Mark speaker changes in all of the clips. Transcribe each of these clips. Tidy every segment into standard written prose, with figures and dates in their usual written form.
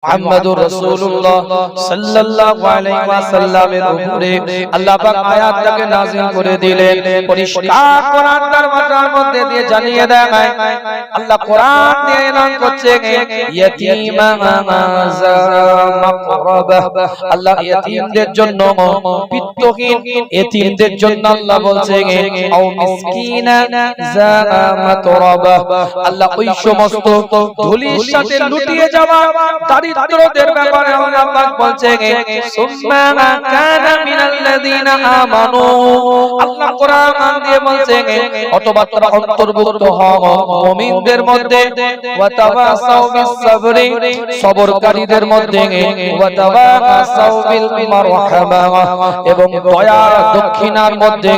Speaker 1: মুহাম্মাদুর রাসূলুল্লাহ সাল্লাল্লাহু আলাইহি ওয়াসাল্লামের উপরে আল্লাহ পাক আয়াতটাকে নাযিল করে দিলেন। পরিষ্কার কোরআনের ভাষার মধ্যে দিয়ে জানিয়ে দেয় আল্লাহ কোরআন দিয়ে এলান করছে ইয়াতীমা যা মাকরাবা। আল্লাহ ইয়াতীমদের জন্য, পিতৃহীন ইয়াতীমদের জন্য আল্লাহ বলছে আও মিসকিনা যা মাতরাবা। আল্লাহ ওই সমস্ত ধুলির সাথে লুটিয়ে যাওয়া দারিদ্রদের ব্যাপারে আল্লাহ পাক বলছেন সুম্মা কানা মিনাল্লাযিনা আমানু। আল্লাহ কোরআন দিয়ে বলছেন অথবা তোমরা অন্তর্ভুক্ত হও মুমিনদের মধ্যে, ওয়া তাওয়াসাউ বিস-সাবরি, সবরকারীদের মধ্যে, ওয়া তাওয়াসাউ বিল মারহামা, এবং দয়া দক্ষিণার মধ্যে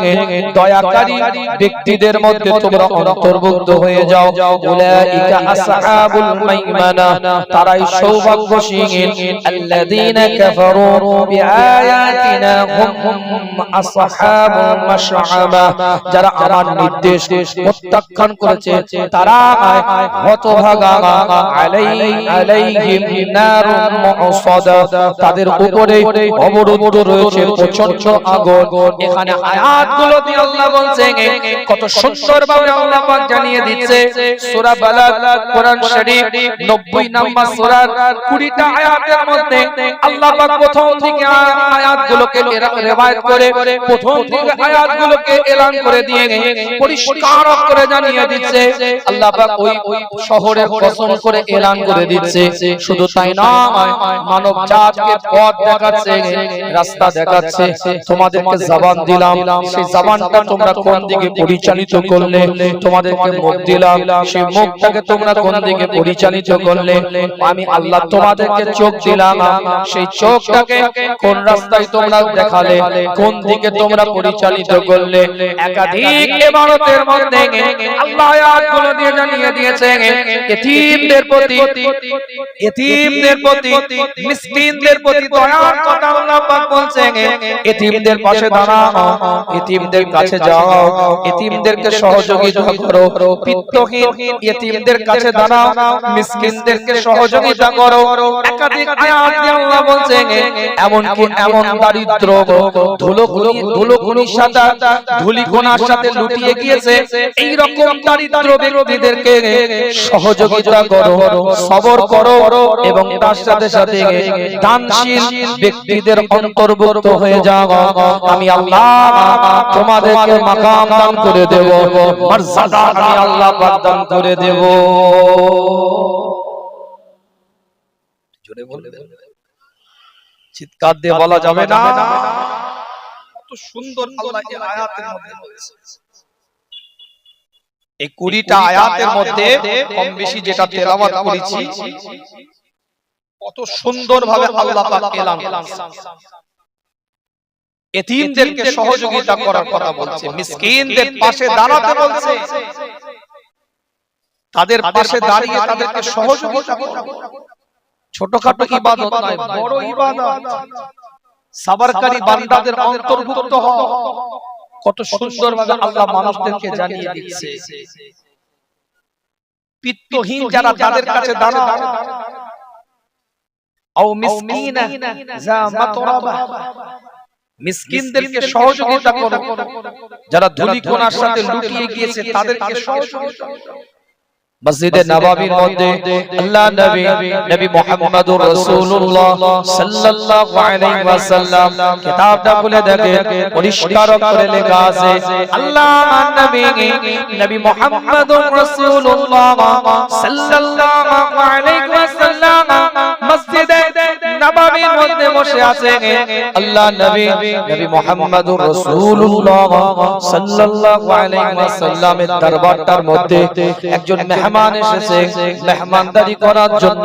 Speaker 1: দয়াকারী ব্যক্তিদের মধ্যে তোমরা অন্তর্ভুক্ত হয়ে যাও। উলাইকা আসহাবুল মাইমানা, তারাই সৌভাগ্যশীল। আল্লাযীনা কাফারু বিআয়াতিনা হুম আসহাবুল মাশআমা, যারা আমার নির্দেশ প্রত্যাখ্যান করেছে তারা হতভাগা। আলাইহিম নারুন মুসাদা, তাদের উপরে অবরুদ্ধ রয়েছে প্রচন্ড আগুন। এখানে আয়াতগুলো দিয়ে আল্লাহ বলছেন কত সুন্দরভাবে আল্লাহ পাক জানিয়ে দিচ্ছে। সূরা বালাগ কোরআন শরীফ 90 নম্বর সূরার 20টা আয়াতের মধ্যে আল্লাহ পাক প্রথম দিকে আয়াতগুলোকে রিওয়ায়াত করে প্রথম দিকে আয়াতগুলোকে এলান করে দিয়ে পরিষ্কার করে জানিয়ে দিচ্ছে। আল্লাহ পাক ওই শহরের কসম করে এলান করে দিচ্ছে। শুধু তাই নয়, মানব জাতকে পথ দেখাচ্ছে, রাস্তা দেখাচ্ছে। তোমাদেরকে জবান দিলাম, সেই জবানটা তোমরা কোন দিকে পরিচালিত করলে, তোমাদেরকে মুখ দিলাম, সেই মুখটাকে তোমরা কোন দিকে পরিচালিত করলে। আমি আল্লাহ তোমাদেরকে চোখ দিলাম, সেই চোখটাকে কোন রাস্তায় তোমরা দেখালে, কোন দিকে তোমরা পরিচালিত করলে। একাধিক ইবারতের মধ্যে আল্লাহ আয়াতগুলো দিয়ে জানিয়ে দিয়েছেন এতিমদের প্রতি, মিসকিনদের প্রতি দয়ার কথা আল্লাহ পাক বলছেন। এতিমদের পাশে দাঁড়াও, এতিমদের কাছে যাও, এতিমদেরকে সহযোগিতা করো। পিতৃহীন এতিমদের কাছে দাঁড়াও, মিসকিনদেরকে সহযোগিতা করো। একাধিক আয়াত দিয়ে আল্লাহ বলছেন এমনকি এমন দারিদ্র ধুলোখুনির সাথে, ধুলিকণার সাথে লুটিয়ে গিয়েছে, এই রকম দারিদ্র ব্যক্তিদেরকে সহযোগিতা করো, সবর করো, এবং তার সাথে সাথে দানশীল ব্যক্তিদের অন্তর্ভুক্ত হয়ে যাও। আমি আল্লাহ তোমাদেরকে মাকাম দান করে দেব, মর্যাদা আমি আল্লাহ পাক দান করে দেব। জোরে বলবেন, চিৎকার দিয়ে বলা যাবে না। কত সুন্দর আল্লাহ এই আয়াতের মধ্যে বলেছে। এই 20টা আয়াতের মধ্যে কম বেশি যেটা তেলাওয়াত করেছি, কত সুন্দরভাবে আল্লাহ পাক এলান করেছেন। এতিমদেরকে সহযোগিতা করার কথা বলছে, মিসকিনদের পাশে দাঁড়াতে বলছে, তাদের পাশে দাঁড়িয়ে তাদেরকে সহযোগিতা করো। ছোটখাটো ইবাদত নয়, বড় ইবাদত। সাবরকারী বান্দাদের অন্তর্ভুক্ত হও। কত সুন্দরভাবে আল্লাহ মানুষদেরকে জানিয়ে দিচ্ছে। পিতৃহীন যারা, তাদের কাছে দাঁড়াও। আও মিসকিনা যা মাতরাবা, মিসকিনদেরকে সহযোগিতা করো। যারা ধুলিকণার সাথে লুটিয়ে গিয়েছে তাদেরকে সহযোগিতা করো। মসজিদে নববীর মধ্যে আল্লাহ নবী মুহাম্মদুর রাসূলুল্লাহ সাল্লাল্লাহু আলাইহি ওয়াসাল্লাম কিতাবটা খুলে দেখে পরিষ্কার করে লেখা আছে আল্লাহ নবী মুহাম্মদুর রাসূলুল্লাহ সাল্লাল্লাহু আলাইহি ওয়াসাল্লাম মসজিদে নববীর মধ্যে বসে আছেন। আল্লাহ নবী মুহাম্মদুর রাসূলুল্লাহ সাল্লাল্লাহু আলাইহি ওয়াসাল্লামের দরবারটার মধ্যে একজন মেহমান এসেছে মেহমানদারি করার জন্য।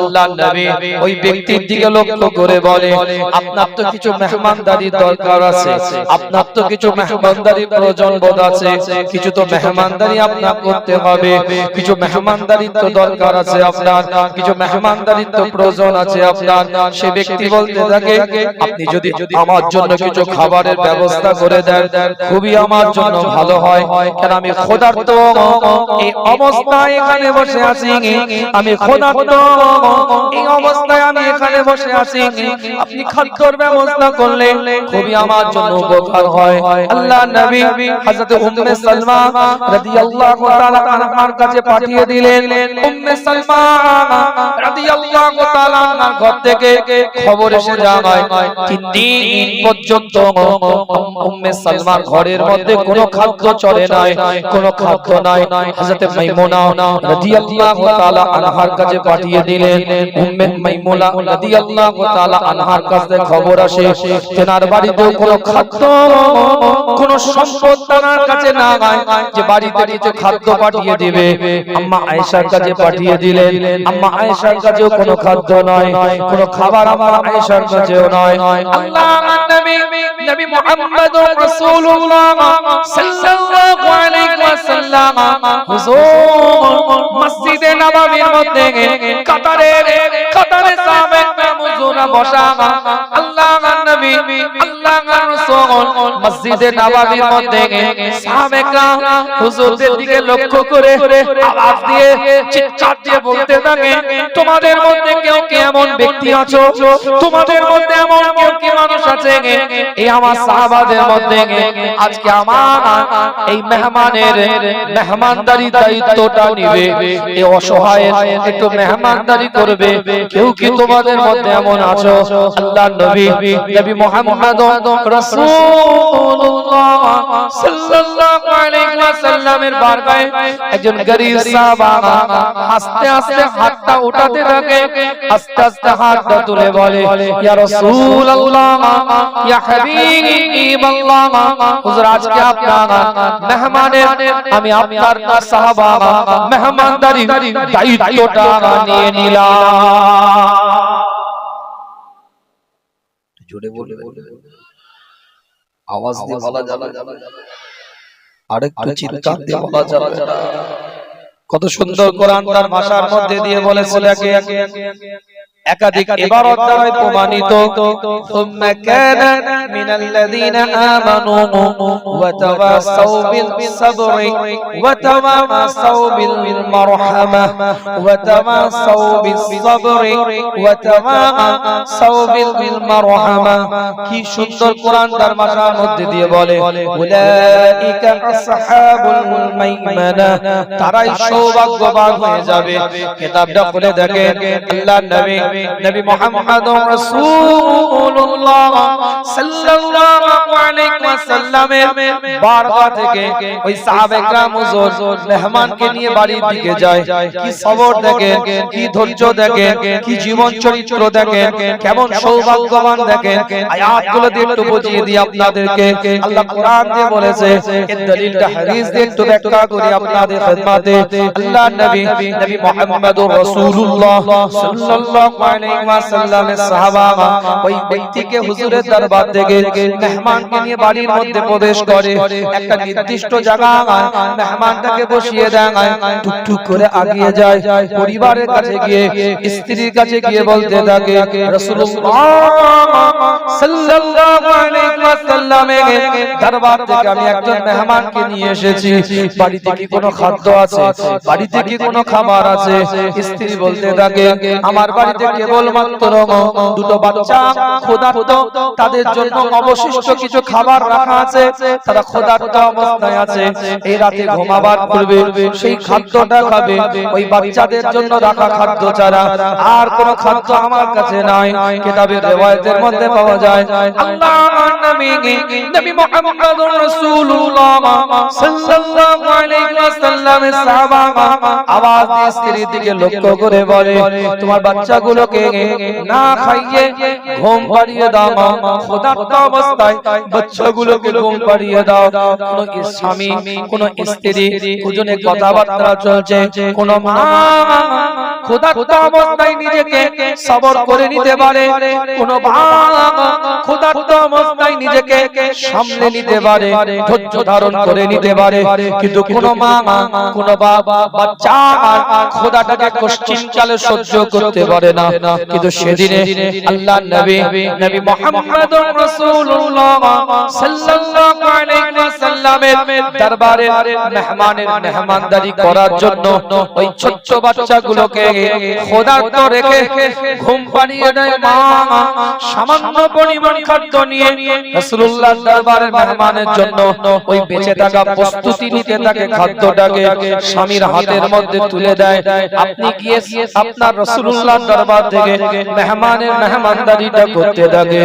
Speaker 1: আল্লাহ নবী ওই ব্যক্তির দিকে লক্ষ্য করে বলে, আপনার তো কিছু মেহমানদারির দরকার আছে, আপনার তো কিছু মেহমানদারির প্রয়োজন বোধ আছে, কিছু তো মেহমানদারি আপনার করতে হবে, কিছু মেহমানদারির তো দরকার আছে আপনার, কিছু মেহমানদারির তো প্রয়োজন আছে আপনার। সে ব্যক্তি বলতে থাকে আপনি যদি আমার জন্য কিছু খাবারের ব্যবস্থা করে দেন খুবই আমার জন্য ভালো হয়, কারণ আমি ক্ষুধার্ত, এই অবস্থায় এখানে বসে আছি, আমি ক্ষুধার্ত, এই অবস্থায় আমি এখানে বসে আছি, আপনি খাদ্যের ব্যবস্থা করলে খুবই আমার জন্য উপকার হয়। আল্লাহর নবী হযরত উম্মে সালমা রাদিয়াল্লাহু তাআলা আনহার কাছে পাঠিয়ে দিলেন। উম্মে সালমা রাদিয়াল্লাহু তাআলা আনহার ঘর থেকে খবর এসে যায় 3 দিন পর্যন্ত উম্মে সালমার ঘরের মধ্যে কোনো খাদ্য চলে নাই, কোনো খাদ্য নাই। হযরত মাইমুনা রাদিয়াল্লাহু তাআলা আনহার কাছে পাঠিয়ে দিলেন। উম্মে মাইমুনা রাদিয়াল্লাহু তাআলা আনহার কাছে খবর আসে তেনার বাড়িতে কোনো খাদ্য, কোনো সম্পদ তার কাছে না নাই যে বাড়িতে কিছু খাদ্য পাঠিয়ে দিবে। আম্মা আয়েশার কাছে পাঠিয়ে দিলেন, আম্মা আয়েশার কাছেও কোনো খাদ্য নয়, কোনো খাবার আমার আয়েশার কাছেও নয়। আল্লাহর নবী নবী মুহাম্মদুর রাসূলুল্লাহ সাল্লাল্লাহু আলাইহি ওয়াসাল্লাম হুজুর মসজিদে নববীর মধ্যে কাতারে সাহাবায়ে হুজুরা বসা। আল্লাহর নবী আল্লাহর রাসূল মসজিদে নববীর মধ্যে সাহাবায়ে হুজুরদের দিকে লক্ষ্য করে আওয়াজ দিয়ে চিৎকার দিয়ে বলতে থাকে তোমাদের মধ্যে কেউ কি এমন ব্যক্তি আছো, তোমাদের মধ্যে এমন কেউ কি মানুষ আছে এই আমার সাহাবাদের মধ্যে আজকে আমার এই মেহমানের মেহমানদারি দায়িত্বটা নিবে, এই অসহায়ের একটু মেহমানদারি করবে, কেউ কি তোমাদের মধ্যে এমন আছো? আল্লাহর নবী নবী মুহাম্মদ রাসূলুল্লাহ সাল্লাল্লাহু আলাইহি ওয়াসাল্লামের বারগায় একজন গরীব সাহাবা আস্তে আস্তে হাতটা উঠাতে থাকে, আস্তে আস্তে হাতটা তুলে বলে ইয়া রাসূলুল্লাহ ইয়া হাবিবাল্লাহ, হুজুর আজকে আপনার মেহমানের আমি আপনার সাহাবা মেহমানদারি দায়িত্বটা নিয়ে নিলাম। জোরে বলে আওয়াজ দিয়ে বলা যাবে, আরেকটু চিৎকার দিয়ে বলা যাবে। কত সুন্দর কোরআন তার ভাষার মধ্যে দিয়ে বলেছে, একাধিক ইবারত দ্বারা প্রমাণিত সুম্মা কানা মিনাল্লাযীনা আমানু ওয়া তাওয়াসাউ বিল সাবরি ওয়া তাওয়াসাউ বিল মারহামা ওয়া তাওয়াসাউ বিস সাবরি ওয়া তাওয়াসাউ বিল মারহামা। কি সুন্দর কোরআন তার ভাষার মধ্যে দিয়ে বলে উলাইকা আসহাবুল মাইমানা, তারাই সৌভাগ্যবান হয়ে যাবে। কিতাবটা পড়ে দেখেন আল্লাহর নবী নবী মুহাম্মদুর রাসূলুল্লাহ সাল্লাল্লাহু আলাইহি ওয়াসাল্লামের বারগা থেকে ওই সাহাবায়ে کرام হুজুর মেহমানকে নিয়ে বাড়ির দিকে যায়। কি সবর দেখেন, কি ধৈর্য দেখেন, কি জীবন চরিত্র দেখেন, কেমন সৌভাগ্যবান দেখেন। আয়াতগুলো দিয়ে একটু বুঝিয়ে দিই আপনাদেরকে। আল্লাহ কোরআন দিয়ে বলেছে, এর দলিলটা হাদিস দিয়ে একটু ব্যাখ্যা করি আপনাদের খিদমতে। আল্লাহর নবী নবী মুহাম্মদুর রাসূলুল্লাহ সাল্লাল্লাহু আলাইহি ওয়াসাল্লামের সাহাবা ওই ব্যক্তিকে হুজুরের দরবার থেকে মেহমানকে নিয়ে বাড়ির মধ্যে প্রবেশ করে। একটা নির্দিষ্ট জায়গায় মেহমানটাকে বসিয়ে দেয়, টুকটুক করে আগিয়ে যায়, পরিবারের কাছে গিয়ে স্ত্রীর কাছে গিয়ে বলতে থাকে রাসূলুল্লাহ সাল্লাল্লাহু আলাইহি ওয়াসাল্লামের দরবার থেকে আমি একজন মেহমানকে নিয়ে এসেছি, বাড়িতে কি কোনো খাদ্য আছে, বাড়িতে কি কোনো খাবার আছে? স্ত্রী বলতে থাকে আমার বাড়িতে কেবলমাত্র দুটো বাচ্চা ক্ষুধার্ত, তাদের জন্য অবশিষ্ট কিছু খাবার রাখা আছে, তারা ক্ষুধার্ত অবস্থায় আছে, এই রাতে ঘুমাবার পূর্বে সেই খাদ্যটা খাবে, ওই বাচ্চাদের জন্য রাখা খাদ্য ছাড়া আর কোনো খাদ্য আমার কাছে নাই। কিতাবের riwayat-এর মধ্যে পাওয়া যায় আল্লাহর নবী নবী মুহাম্মদুর রাসূলুল্লাহ সাল্লাল্লাহু আলাইহি ওয়াসাল্লামের সাহাবা আওয়াজ দিয়ে স্ত্রীর দিকে লক্ষ্য করে বলে তোমার বাচ্চাগুলোকে না খাইয়ে ঘুম পাড়িয়ে দাও, ক্ষুধার্ত অবস্থায় বাচ্চাগুলোকে ঘুম পাড়িয়ে দাও। কোন স্বামী কোন স্ত্রী দুজনে কথাবার্তা চলছে, কোন মা ক্ষুধার্ত অবস্থায় নিজেকে সবর করে নিতে পারে, কোন বাবা ক্ষুধার্ত অবস্থায় নিজেকে সামলে নিতে পারে, ধৈর্য ধারণ করে নিতে পারে, কিন্তু কোন মা কোন বাবা বাচ্চা খোদাটাকে কষ্টিনকালে সহ্য করতে পারে না। কিন্তু সেদিনে আল্লাহর নবী মুহাম্মদুর রাসূলুল্লাহ সাল্লাল্লাহু আলাইহি ওয়াসাল্লামের দরবারে মেহমানের মেহমানদারি করার জন্য ওই ছোট্ট বাচ্চাগুলোকে খোদার্ত রেখে ঘুম পাড়িয়ে দেয় মা। সামান্য পরিমাণ খাদ্য নিয়ে রাসূলুল্লাহর দরবারে মেহমানের জন্য ওই বেঁচে থাকা প্রস্তুতি নিতে থাকে খাদ্যটাকে স্বামীর হাতের মধ্যে তুলে দেয়। আপনি গিয়ে আপনার রাসূলুল্লাহর দরবার থেকে মেহমানের মেহমানদারিটা করতে থাকে।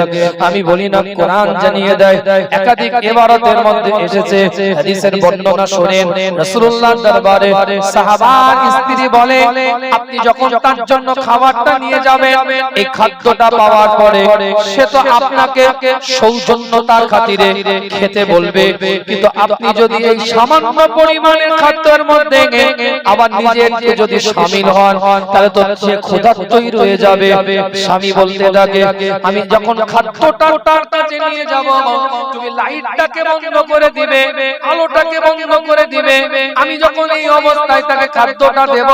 Speaker 1: আমি বলি না, কোরআন জানিয়ে দেয়, একাধিক ইবারতের মধ্যে এসেছে, হাদিসের বর্ণনা শুনেন। রাসূলুল্লাহর দরবারে সাহাবার স্ত্রী বলে, আপনি যখন তার জন্য খাবারটা নিয়ে যাবেন, এই খাদ্যটা পাওয়ার পরে সে তো আপনাকে সৌজন্যতার খাতিরে খেতে বলবে, কিন্তু আপনি যদি এই সামান্য পরিমাণের খাদ্যের মধ্যে আবার নিজে একটু যদি শামিল হন, তাহলে তো সে ক্ষুধার্তই রয়ে যাবে। স্বামী বলতে থাকে, আমি যখন খাদ্যটা তার কাছে নিয়ে যাব, তুমি লাইটটাকে বন্ধ করে দিবে, আলোটাকে বন্ধ করে দিবে। আমি যখন এই অবস্থায় তাকে খাদ্যটা দেব,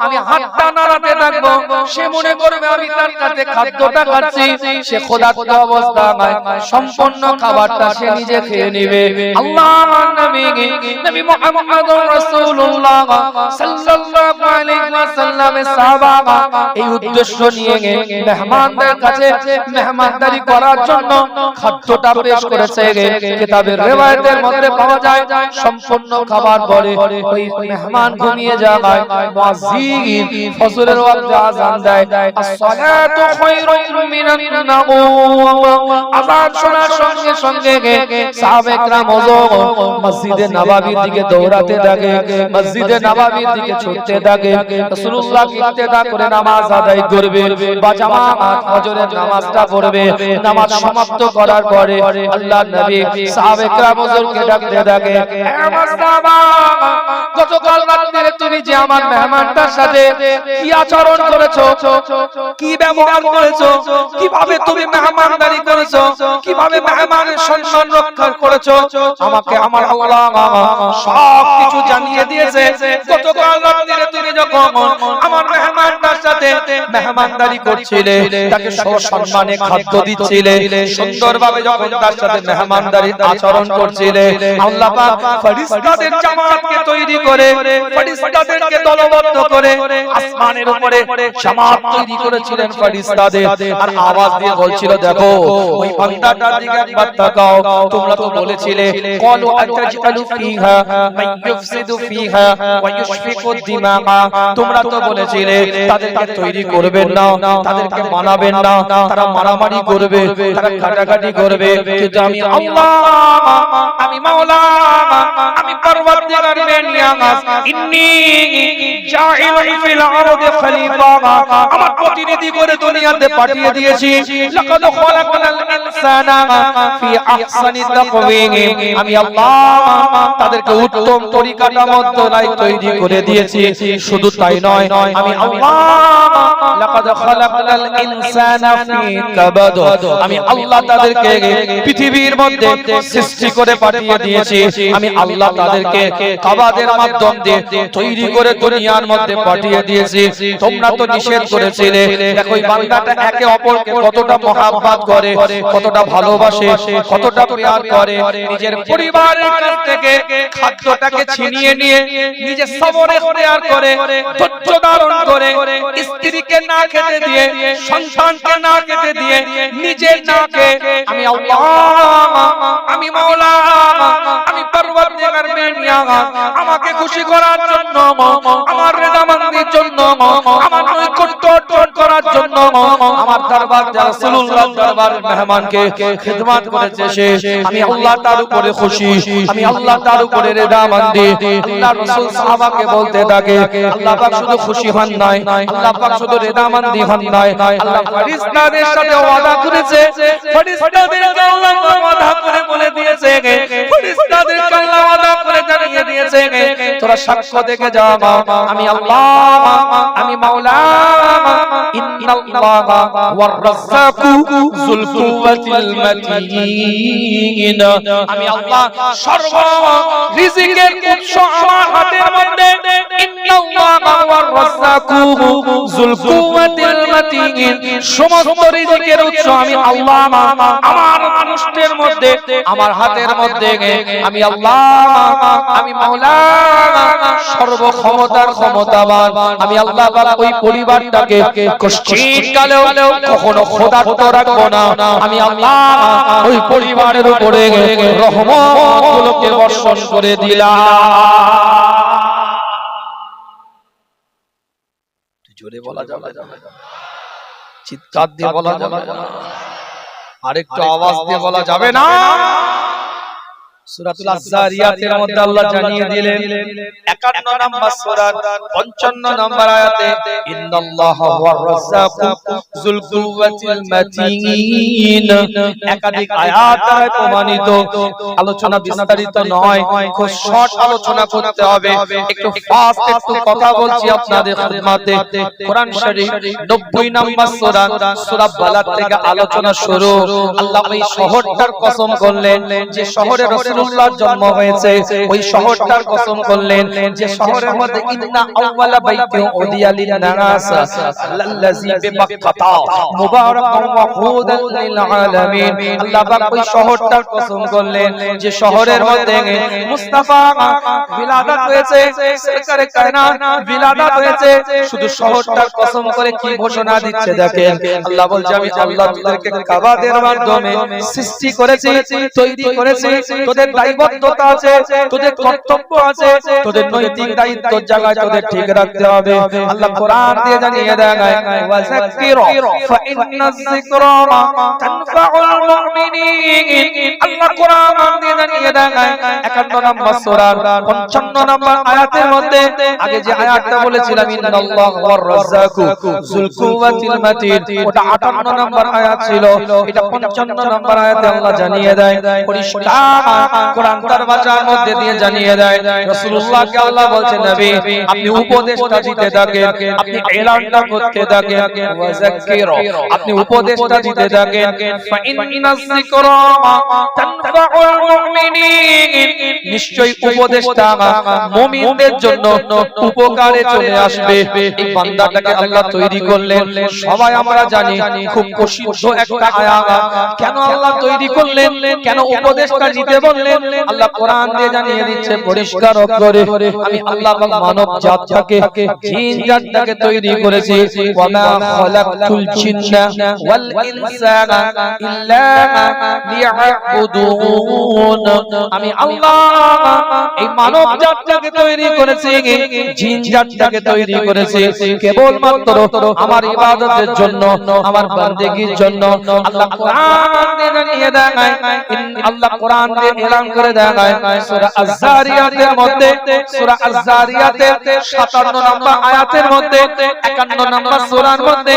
Speaker 1: আমি হাতটা নাড়াতে থাকবো, সে মনে করবে আমি তার কাছে খাদ্যটা খাচ্ছি। সে ক্ষুধার্ত অবস্থায় সম্পূর্ণ খাবারটা সে নিজে খেয়ে নেবে। আল্লাহর নবী মুহাম্মদুর রাসূলুল্লাহ সাল্লাল্লাহু আলাইহি ওয়াসাল্লামের সাহাবা এই উদ্দেশ্য নিয়ে মেহমানদের কাছে মেহমানদারি করার জন্য খাদ্যটা পেশ করেছে। কিতাবের রিওয়ায়াতের মধ্যে পাওয়া যায়, সম্পূর্ণ খাবার পরে ওই মেহমান ঘুমিয়ে যায়, মুয়াজ্জিন ফজরের ওয়াক্তে আযান দেয়, as-salatu খায়রুম মিনান নাওম। আযান শোনার সঙ্গে সঙ্গে সাহাবা একরাম মসজিদে নববীর দিকে দৌড়াতে থাকে, মসজিদে নববীর দিকে ছুটতে থাকে। রাসূলুল্লাহ ইক্তেদা করে নামাজ আদায় করবে বা জামাত ফজরের নামাজটা পড়বে। নামাজ সমাপ্ত করার পরে আল্লাহর নবী সাহাবা একরাম হুজুরকে ডাকতে থাকে, আমার সাহাবা, গতকাল রাতে তুমি যে আমার মেহমানটার সাথে কি আচরণ করেছো, কি ব্যবহার করেছো, কিভাবে তুমি মেহমানদারি করেছো, কিভাবে মেহমানের সম্মান রক্ষা করেছো, আমাকে আমার আল্লাহ সব কিছু জানিয়ে দিয়েছে। গতকাল রাতে তুমি যখন আমার মেহমানটার সাথে মেহমানদারি করছিলে, তাকে সম্মানে খাদ্য দিচ্ছিলে, সুন্দরভাবে যখন তার সাথে মেহমানদারি আচরণ করছিলে, আল্লাহ পাক ফেরেশতাদের জামাতকে তৈরি করে, ফেরেশতাদেরকে দলবদ্ধ করে আসমানের উপরে জামাত তৈরি করেছিলেন ফেরেশতাদের। আর আওয়াজ দিয়ে বলছিল, দেখো ওই বান্দাটার দিকে একবার তাকাও, তোমরা তো বলেছিলে ক্বালু আতাজআলু ফিহা মান ইউফসিদু ফিহা ওয়া ইউশফিকু দিমা, তোমরা তো বলেছিলে তাদেরকে তৈরি করবেন না, তাদেরকে মানাবেন না, তারা মারামারি করবে, তারা কাটাকাটি করবে। কিন্তু আমি আল্লাহ, আমি মাওলা, আমি পরওয়ারদিগার বেনিয়ামাস, ইন্নী জাইলুন ফিল আরদি খলিফা, আমার প্রতিনিধি করে দুনিয়াতে পাঠিয়ে দিয়েছি। লাকাদ খালাকনাল ইনসানা ফি আহসানি তাকওয়িম, আমি আল্লাহ তাদেরকে উত্তম পরিকাঠামোর দ্বারাই তৈরি করে দিয়েছি। শুধু তাই নয়, আমি আল্লাহ লাকাদ খালাকনাল ইনসানা ফি কাবাদ, আমি আল্লাহ তাদেরকে পৃথিবীর মধ্যে সৃষ্টি করে পাঠিয়ে দিয়েছি। আমি আল্লাহ তাদেরকে কাবাদের মাধ্যম দিয়ে তৈরি করে দুনিয়ার মধ্যে পাঠিয়ে দিয়েছি। তোমরা তো নিষেধ করেছিলে, দেখো এই বান্দাটা একে অপরকে কতটা মহব্বত করে, কতটা ভালোবাসে, কতটা প্যার করে। নিজের পরিবারের কাছ থেকে খাদ্যটাকে ছিনিয়ে নিয়ে নিজে সবরে ইখতিয়ার করে, ধৈর্য ধারণ করে, স্ত্রীকে না খেতে দিয়ে, সন্তানকে না খেতে দিয়ে, নিজে না খেয়ে আমি আল্লাহ, আমি মাওলা, আমি পরওয়ারদিগার বেনিয়ামাস, আমাকে খুশি করার জন্য, আমার রেজামন্দির জন্য, আমার নৈকট্য অর্জন করার জন্য আমার দরবার রাসূলুল্লাহর দরবারের মেহমানকে খিদমত করেছে সে। আমি আল্লাহ তার উপরে খুশি, আমি আল্লাহ তার উপরে রেজামন্দি। আল্লাহ রাসূল সাহাবাকে বলতে থাকে, আল্লাহ পাক শুধু খুশি হন নাই, আল্লাহ পাক শুধু রেজামন্দি হন নাই, আল্লাহ ফেরেশতাদের সাথে ওয়াদা করেছে, ফেরেশতাদেরকে আল্লাহ ওয়াদা করে বলে দিয়েছে, ফেরেশতাদেরকে আল্লাহ ওয়াদা করে জানিয়ে দিয়েছে তোরা সাক্ষ্য দেখে যা আমি আল্লাহ আমি মাওলা ইন্নাল্লাহা ওয়ার রাজ্জাকু যুল কুওয়াতিল মাতিন আমি আল্লাহ সর্ব রিজিকের উৎস আমার হাতের মধ্যে ইন্নাল্লাহা ওয়ার রাজ্জাকু যুল কুওয়াতিল মাতিন সমস্ত রিজিকের উৎস আমি আল্লাহ আমার মানুষের মধ্যে আমার হাতের মধ্যে আমি আল্লাহ আমি মাওলা সর্ব ক্ষমতার ক্ষমতাবান আমি আল্লাহ পাক ওই পরিবারটাকে কষ্টিন কালেও কখনো খোদার্থ রাখবো না আমি আল্লাহ ওই পরিবারের উপরে রহমতগুলোকে বর্ষণ করে দিলাম। জোরে বলা যাবে না, চিৎকার দিয়ে বলা যাবে না, আরেকটু আওয়াজ দিয়ে বলা যাবে না। সূরাতুল আয-যারিয়াতের মধ্যে আল্লাহ জানিয়ে দিলেন 51 নম্বর সূরার 55 নম্বর আয়াতে ইন্নাল্লাহা ওয়ার রাজ্জাকু যুল কুওয়াতিল মাতিন একাধিক আয়াত দ্বারা প্রমাণিত। আলোচনা বিস্তারিত নয়, খুব শর্ট আলোচনা করতে হবে, একটু ফাস্ট একটু কথা বলছি আপনাদের খিদমতে। কোরআন শরীফ 90 নম্বর সূরা সূরা বালাদ থেকে আলোচনা শুরু। আল্লাহ এই শহরটার কসম করলেন যে শহরে রাসূলুল্লাহর জন্ম হয়েছে, ওই শহরটার কসম করলেন যে শহরের মধ্যে ইন্না আউওয়ালা বাইতিন উদিয়া লিন-নাস আল্লাযী বিবাক্কাতা মুবারাকান ওয়া হুদাল লিল আলামিন। আল্লাহ পাক ওই শহরটার কসম করলেন যে শহরের মধ্যে মুস্তাফা বিলাদত হয়েছে, সরকারে কায়নাত বিলাদত হয়েছে। শুধু শহরটার কসম করে কি ঘোষণা দিচ্ছে দেখেন, আল্লাহ বলছে আমি আল্লাহ তোদেরকে কাবাদের মাধ্যমে সৃষ্টি করেছি, তৈরি করেছি, তোদের দায়বদ্ধতা আছে, তোদের কর্তব্য আছে, তোদের নৈতিক দায়িত্ব জায়গায় তোদের ঠিক রাখতে হবে। আল্লাহ কোরআন দিয়ে জানিয়ে দেয় ওয়াযাক্কিরু ফাইন্নায যিকরা তানফাউল মুমিনিন। আল্লাহ কোরআন দিয়ে জানিয়ে দেয় 51 নম্বর সূরার 55 নম্বর আয়াতের মধ্যে আগে যে আয়াতটা বলেছিলাম ইন্নাল্লাহা ওয়ার রাজ্জাকু যুল কুওয়াতিল মাতিন, ওটা 58 নম্বর আয়াত ছিল, এটা 55 নম্বর আয়াতে আল্লাহ জানিয়ে দেয় পরিষ্কার কোরআন তার ভাষার মধ্যে দিয়ে জানিয়ে দেয় রাসূলুল্লাহকে আল্লাহ বলছেন নবী আপনি উপদেশটা দিতে থাকেন, আপনি এলানটা করতে থাকেন, ওয়াযাক্কিরু আপনি উপদেশটা দিতে থাকেন, ফাইন্নায যিকরা তানফাউল মুমিনিন। নিশ্চয়ই উপদেশটা মুমিনদের জন্য উপকারে চলে আসবে। এই বান্দাটাকে আল্লাহ তৈরি করলেন, সবাই আমরা জানি খুব প্রসিদ্ধ একটা আয়াত। কেন আল্লাহ তৈরি করলেন, কেন উপদেশটা দিতে বললেন, আল্লাহ কোরআন দিয়ে জানিয়ে দিচ্ছে পরিষ্কার করে আমি আল্লাহ মানব জাতটাকে জিন জাতটাকে তৈরি করেছি। ওয়া মা খালাকতুল জিন্না ওয়াল ইনসানা ইল্লা লিয়াবুদুন। আমি আল্লাহ এই মানব জাতটাকে তৈরি করেছি, জিন জাতটাকে তৈরি করেছি কেবলমাত্র আমার ইবাদতের জন্য, আমার বান্দেগীর জন্য। আল্লাহ কোরআন দিয়ে জানিয়ে দেয়, আল্লাহ কোরআন দিয়ে এলান করে দেয় সূরা আয-যারিয়াতের মধ্যে, সূরা আয-যারিয়াতের 57 নম্বর আয়াতের মধ্যে 51 নম্বর সূরার মধ্যে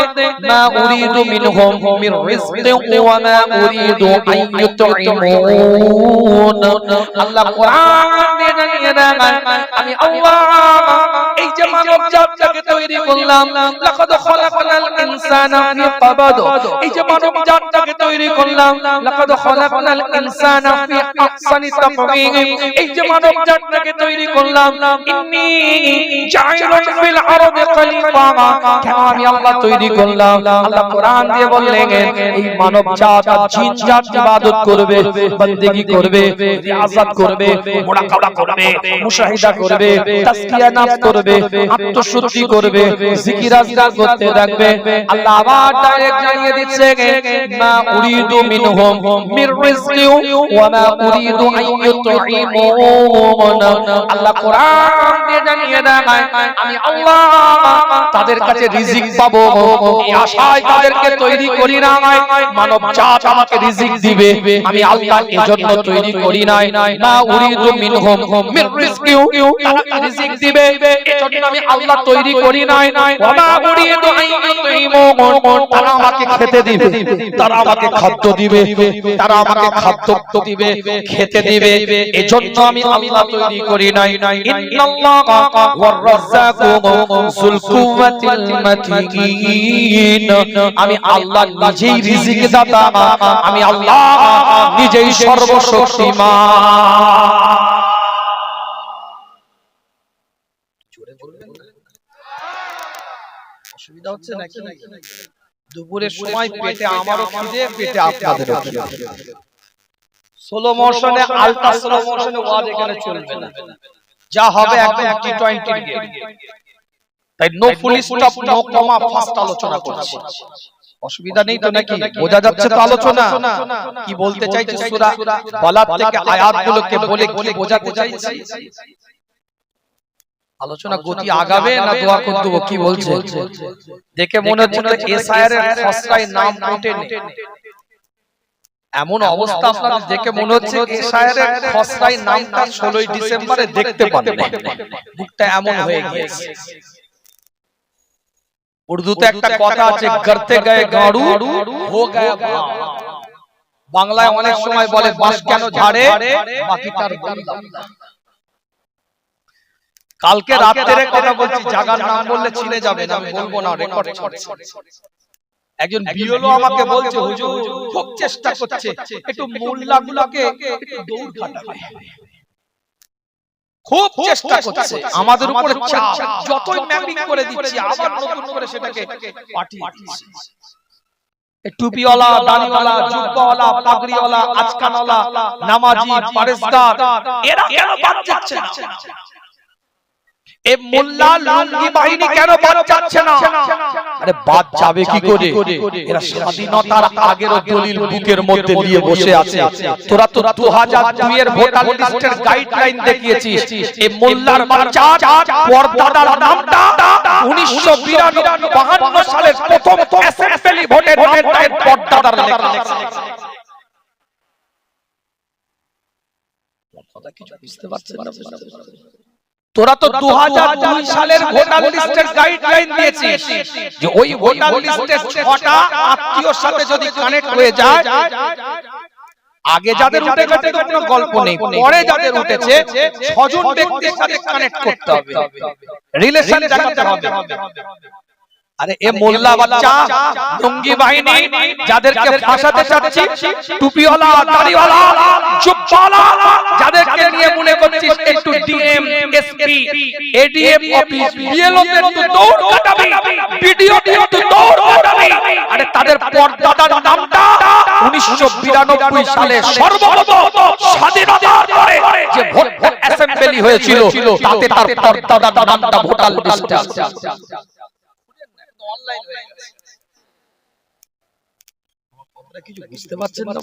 Speaker 1: মা উরিদু মিনহুম মির রিজকিন ওয়া মা উরিদু আন ইউতঈমুন। আল্লাহ কোরআন দিয়ে জানিয়ে দেয় আমি আল্লাহ এই যে মানব জাতটাকে তৈরি করলাম, লাকাদ খালাকনাল ইনসানা ফি কাবাদ, এই যে মানব জাতটাকে তৈরি করলাম, লাকাদ খালাকনাল ইনসানা ফি আহসানি তাকওয়িম, এই যে মানব জাতটাকে তৈরি করলাম, ইন্নী জাইলুন ফিল আরদি খলিফা। কেন আমি আল্লাহ তৈরি করলাম, আল্লাহ কোরআন দিয়ে বললেন এই মানব জাত জিন জাত ইবাদত করবে, বন্দেগী করবে, রিয়াজত করবে, মুরাকাবা করবে, মুশাহিদা করবে, তাসকিয়া নাফস করবে, আত্মশুদ্ধি করবে, জিকির আজকার করতে থাকবে। আল্লাহ আবার ডাইরেক্ট জানিয়ে দিচ্ছে মা উরিদু মিনহুম মির রিজকি ওয়া মা উরিদু আন ইউতঈমুন। আল্লাহ কোরআন দিয়ে জানিয়ে দেয় আমি আল্লাহ তাদের কাছে রিজিক পাবো এই আশায় তাদেরকে তৈরি করি না। মানব জাত আমাকে রিজিক দিবে, আমি আল্লাহ এজন্য তৈরি করি নাই। মা উরিদু মিনহুম মির রিজকি, তারা রিজিক দিবে এজন্য আমি আল্লাহ তৈরি করি নাই। ওয়া মা উরিদু আন ইউতঈমুন, তারা আমাকে খেতে দিবে, তারা আমাকে খাদ্য দিবে, তারা আমাকে খাদ্য দিবে, খেতে দিবে। এজন্য আমি আল্লাহ তৈরি করি নাই। ইন্নাল্লাহা ওয়ার রাজ্জাকু যুল কুওয়াতিল মাতিন। আমি আল্লাহ নিজেই রিজিক দাতা, আমি আল্লাহ নিজেই সর্বশক্তিমান। জোরে বলবেন, অসুবিধা হচ্ছে নাকি? দুপুরের সময় পেটে আমারও খিদে, পেটে আপনাদেরও খিদে। স্লো মোশনে, আলট্রা স্লো মোশনে ওয়াজ এখানে চলবে না, যা হবে একদম টি20 গেম। তাই নো ফুল স্টপ, নো কমা, ফাস্ট আলোচনা করছি। অসুবিধা নেই তো নাকি? বোঝা যাচ্ছে তো আলোচনা কি বলতে চাইছি? সূরা বালাদ থেকে আয়াতগুলোকে বলে কি বোঝাতে চাইছি? আলোচনা গতি আগাবে না দোয়া করে দেব? কি বলছে? দেখে মনে হচ্ছে তো এসআইআর এর খসড়ায় নাম ওঠেনি, এমন অবস্থা আপনাদের দেখে মনে হচ্ছে এসআইআর এর খসড়ায় নামটা 16ই ডিসেম্বরে দেখতে পাবেন। বুকটা এমন হয়ে গিয়েছে। উর্দুতে একটা কথা আছে, করতে গয়ে গাড়ু হো গয়া ভাঁ। বাংলায় অনেক সময় বলে বাঁশ কেন ঝাড়ে, বাকিটার বললাম না। কালকে রাতের কথা বলছি, জাগার নাম বললে চিনে যাবেন, আমি বলবো না, রেকর্ড চলছে। একজন বিএলও আমাকে বলছে, হুজুর খুব চেষ্টা করছে একটু মোল্লাগুলোকে একটু দৌড় খাটাবে, খুব চেষ্টা করছে, আমাদের উপরে চাপ, যতই ম্যাপিং করে দিচ্ছি আবার নতুন করে সেটাকে পাঠিয়ে দিচ্ছি। টুপিওয়ালা, দাড়িওয়ালা, জুব্বাওয়ালা, পাগড়িওয়ালা, আজকানওয়ালা, নামাজি, পরেশগার, এরা কেন বাদ যাচ্ছে না? এ মোল্লা লুঙ্গি বাহিনী কেন বাদ যাচ্ছে না? আরে বাদ যাবে কি করে? এরা স্বাধীনতার আগের দলিল বুকের মধ্যে নিয়ে বসে আছে। তোরা তো 2002 এর ভোটার লিস্টের গাইডলাইন দেখিয়েছিস। এই মোল্লার বাচ্চা পর্দাদার নামটা 1952 সালের প্রথম অ্যাসেম্বলি ভোটের নামের পর্দাদার লেখা আছে। কথা কিছু বুঝতে পারছেন না? তোরা তো 2002 সালের ভোটার লিস্টের গাইডলাইন দিয়েছিস যে ওই ভোটার লিস্টের 6টা আত্মীয়র সাথে যদি কানেক্ট হয়ে যায়, আগে যাদের উঠে গেছে তো কোনো গল্প নেই, পরে যাদের উঠেছে 6 জন ব্যক্তির সাথে কানেক্ট করতে হবে, রিলেশন দেখাতে হবে। আরে এ মোল্লা বাচ্চা লুঙ্গি বাহিনী যাদেরকে ফাঁসাতে চাচ্ছি, টুপিওয়ালা, দাড়িওয়ালা, জুব্বাওয়ালা যাদেরকে নিয়ে মনে করছিস একটু DM, SP, ADM office, BLO তে একটু দৌড় কাটাবি, বিডিও তে একটু দৌড় কাটাবি, আরে তাদের পর্দাদার নামটা 1992 সালে সর্বপ্রথম স্বাধীনতার পরে যে ভোট অ্যাসেম্বলি হয়েছিল তাতে তার পর্দাদার নামটা ভোটার লিস্টে আছে। অনলাইন হয়ে গেছে, আপনারা কিছু বুঝতে পারছেন না?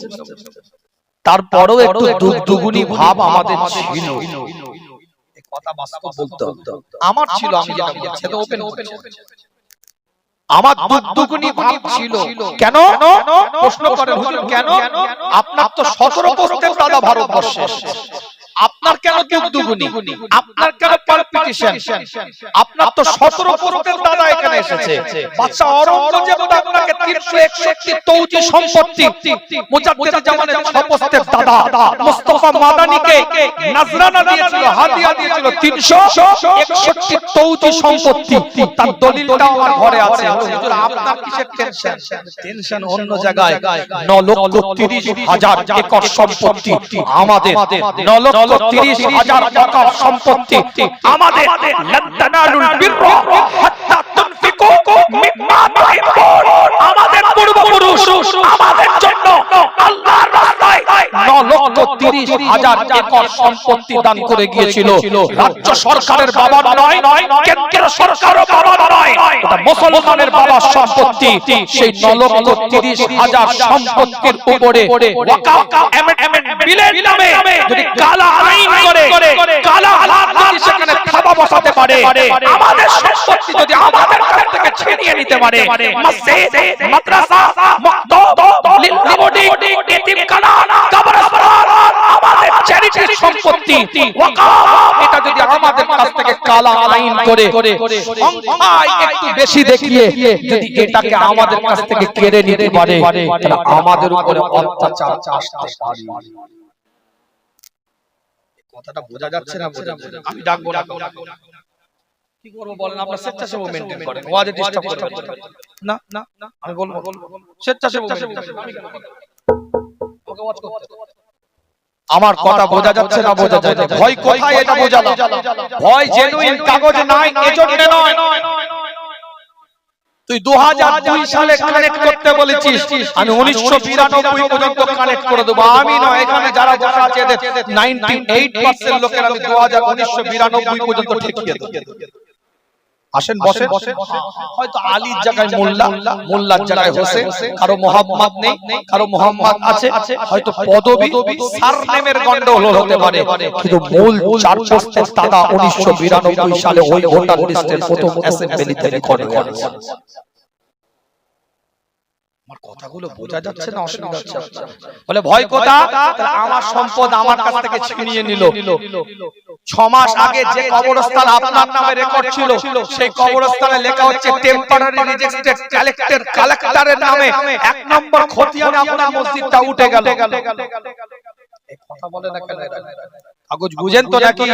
Speaker 1: তারপরেও একটু দুগুনি ভাব আমাদের ছিল, এই কথা বাস্তব বলতে হবে। আমার ছিল, আমি যেটা বলছি এটা ওপেন ওপেন, আমার দুগুনি ভাব ছিল। কেন প্রশ্ন করেন হুজুর? কেন? আপনার তো 17 পোস্টের দাদা ভারতবর্ষে, আপনার কেন দুগুনি? আপনার কেন পালপিটিশন? আপনার তো 17 পোস্টের দাদা এখানে এসেছে। বাদশা অরঙ্গজেব আপনাকে 361 তৌজি সম্পত্তি, মুজাদ্দিদ জামানের 6 পোস্টের দাদা মুস্তাফা মাদানিকে নজরানা দিয়েছিল, হাদিয়া দিয়েছিল 361 তৌজি সম্পত্তি। তার দলিলটা আমার ঘরে আছে। হুজুর আপনার কিসের টেনশন? টেনশন অন্য জায়গায়। 9,30,000 একর সম্পত্তি আমাদের, 9,30,000 একর সম্পত্তি আমাদের। লান তানালুল বিররা হাত্তা তুনফিকু মিম্মা তুহিব্বুন। আমাদের পূর্বপুরুষ আমাদের জন্য আল্লাহর রাস্তায় 9,30,000 একর সম্পত্তি দান করে গিয়েছিল। রাজ্য সরকারের বাবার নয়, কেন্দ্র সরকারের বাবার নয়, এটা মুসলমানের বাবার সম্পত্তি। সেই 9,30,000 সম্পত্তির উপরে ওয়াকফ অ্যামেন্ডমেন্ট বিলের নামে যদি কালা আইন করে, কালা হাত যদি সেখানে থাবা বসাতে পারে, আমাদের সম্পত্তি যদি আমাদের কাছ থেকে ছিনিয়ে নিতে পারে, মসজিদ, মাদ্রাসা, মাকতাব, লিলবডি, এতিমখানা, কবরস্থান, আমাদের চ্যারিটির সম্পত্তি ওয়াকফ, এটা যদি আমাদের কাছ থেকে কালা আইন করে সংখ্যায় একটু বেশি দেখিয়ে যদি এটাকে আমাদের কাছ থেকে কেড়ে নিতে পারে, তাহলে আমাদের উপরে অত্যাচার আসতে পারে। কথাটা বোঝা যাচ্ছে না? আমি ডাকবো না, কি করবো বলেন? আপনার স্বেচ্ছাসেবক মেইনটেইন করেন, ওয়াজে ডিস্টার্ব করবেন না। না আমি বলবো স্বেচ্ছাসেবক আমার কথা বোঝা যাচ্ছে না? বোঝা যায় না। ভয় কোথায় এটা বোঝালাম। ভয় জেনুইন কাগজে নাই, এজন্য নয়। তুই 2002 সালে কানেক্ট করতে বলেছিস, আমি 1992 পর্যন্ত কানেক্ট করে দেব। আমি নয়, এখানে যারা বসা আছে এদের 98% লোকের আমি 1992 পর্যন্ত ঠেকিয়ে দেব। আসেন বসেন। হয়তো আলীর জায়গায় মোল্লা, মোল্লার জায়গায় হোসেন, কারো মোহাম্মদ নেই, কারো মোহাম্মদ আছে, হয়তো পদবি সারনেমের গন্ডগোল হতে পারে, কিন্তু মূল চার পোস্টের দাদা 1992 সালে ওই ভোটার লিস্টের প্রথম অ্যাসেম্বলিতে রেকর্ড করেছে। আমার কথাগুলো বোঝা যাচ্ছে না? অসুবিধা হচ্ছে? বলে ভয় কথা, আমার সম্পদ আমার কাছ থেকে ছিনিয়ে নিল। 6 মাস আগে যে কবরস্থান আপনার নামে রেকর্ড ছিল, সেই কবরস্থানে লেখা হচ্ছে টেম্পোরারি রেজিস্ট্রেড কালেক্টরের নামে 1 নম্বর খতিয়ানে আপনার মসজিদটা উঠে গেল। এই কথা বলে না কেন? কাগজ বুঝেন তো নাকি?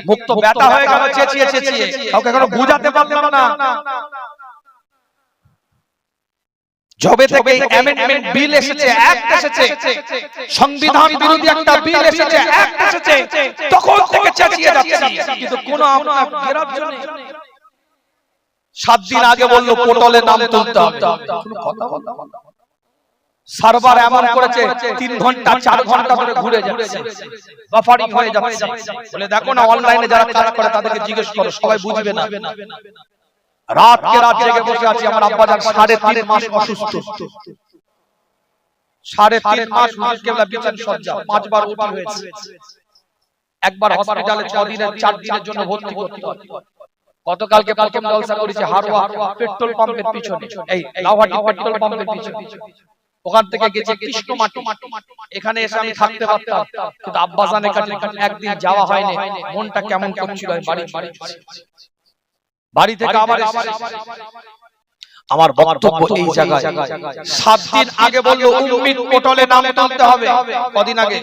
Speaker 1: মুখ তো ব্যথা হয়ে গেল চেঁচিয়ে চেঁচিয়ে, কাউকে এখনো বুঝাতে পারলাম না। জবে থেকে অ্যামেন্ডমেন্ট বিল এসেছে, অ্যাক্ট এসেছে, সংবিধান বিরোধী একটা বিল এসেছে, অ্যাক্ট এসেছে, তখন থেকে চেঁচিয়ে যাচ্ছে, কিন্তু কোনো আপনার গ্রাহ্য নেই। 7 দিন আগে বললো পোর্টালে নাম তুলতে হবে, কোনো কথা বললো না। সার্ভার এমন করেছে 3 ঘন্টা 4 ঘন্টা ধরে ঘুরে যাচ্ছে, বাফারিং হয়ে যাচ্ছে। বলে দেখো না, অনলাইনে যারা কাজ করে তাদেরকে জিজ্ঞেস করো, সবাই বুঝবে না। রাত জেগে বসে আছি। আমার আব্বাজান 3.5 মাস অসুস্থ, 3.5 মাস হুজুর কেবলা বিছানা সজ্জা, 5 বার উঠা হয়েছে। একবার হসপিটালে 6 দিনের 4 দিনের জন্য ভর্তি করতে হয়। গতকালকে প্রথম জলসা করেছে হারোয়া পেট্রোল পাম্পের পিছনে, এই লাউহাটি পেট্রোল পাম্পের পিছনে। ওখান থেকে গেছে কৃষ্ণমাটি। এখানে এসে আমি থাকতে পারতাম, কিন্তু আব্বাজানের কাছে একদিন যাওয়া হয়নি। মনটা কেমন করছিল। বাড়ি থেকে আবার আমার বক্তব্য এই জায়গায়। 7 দিন আগে বললো উম্মিদ পোর্টালে নাম তুলতে হবে। কদিন আগে?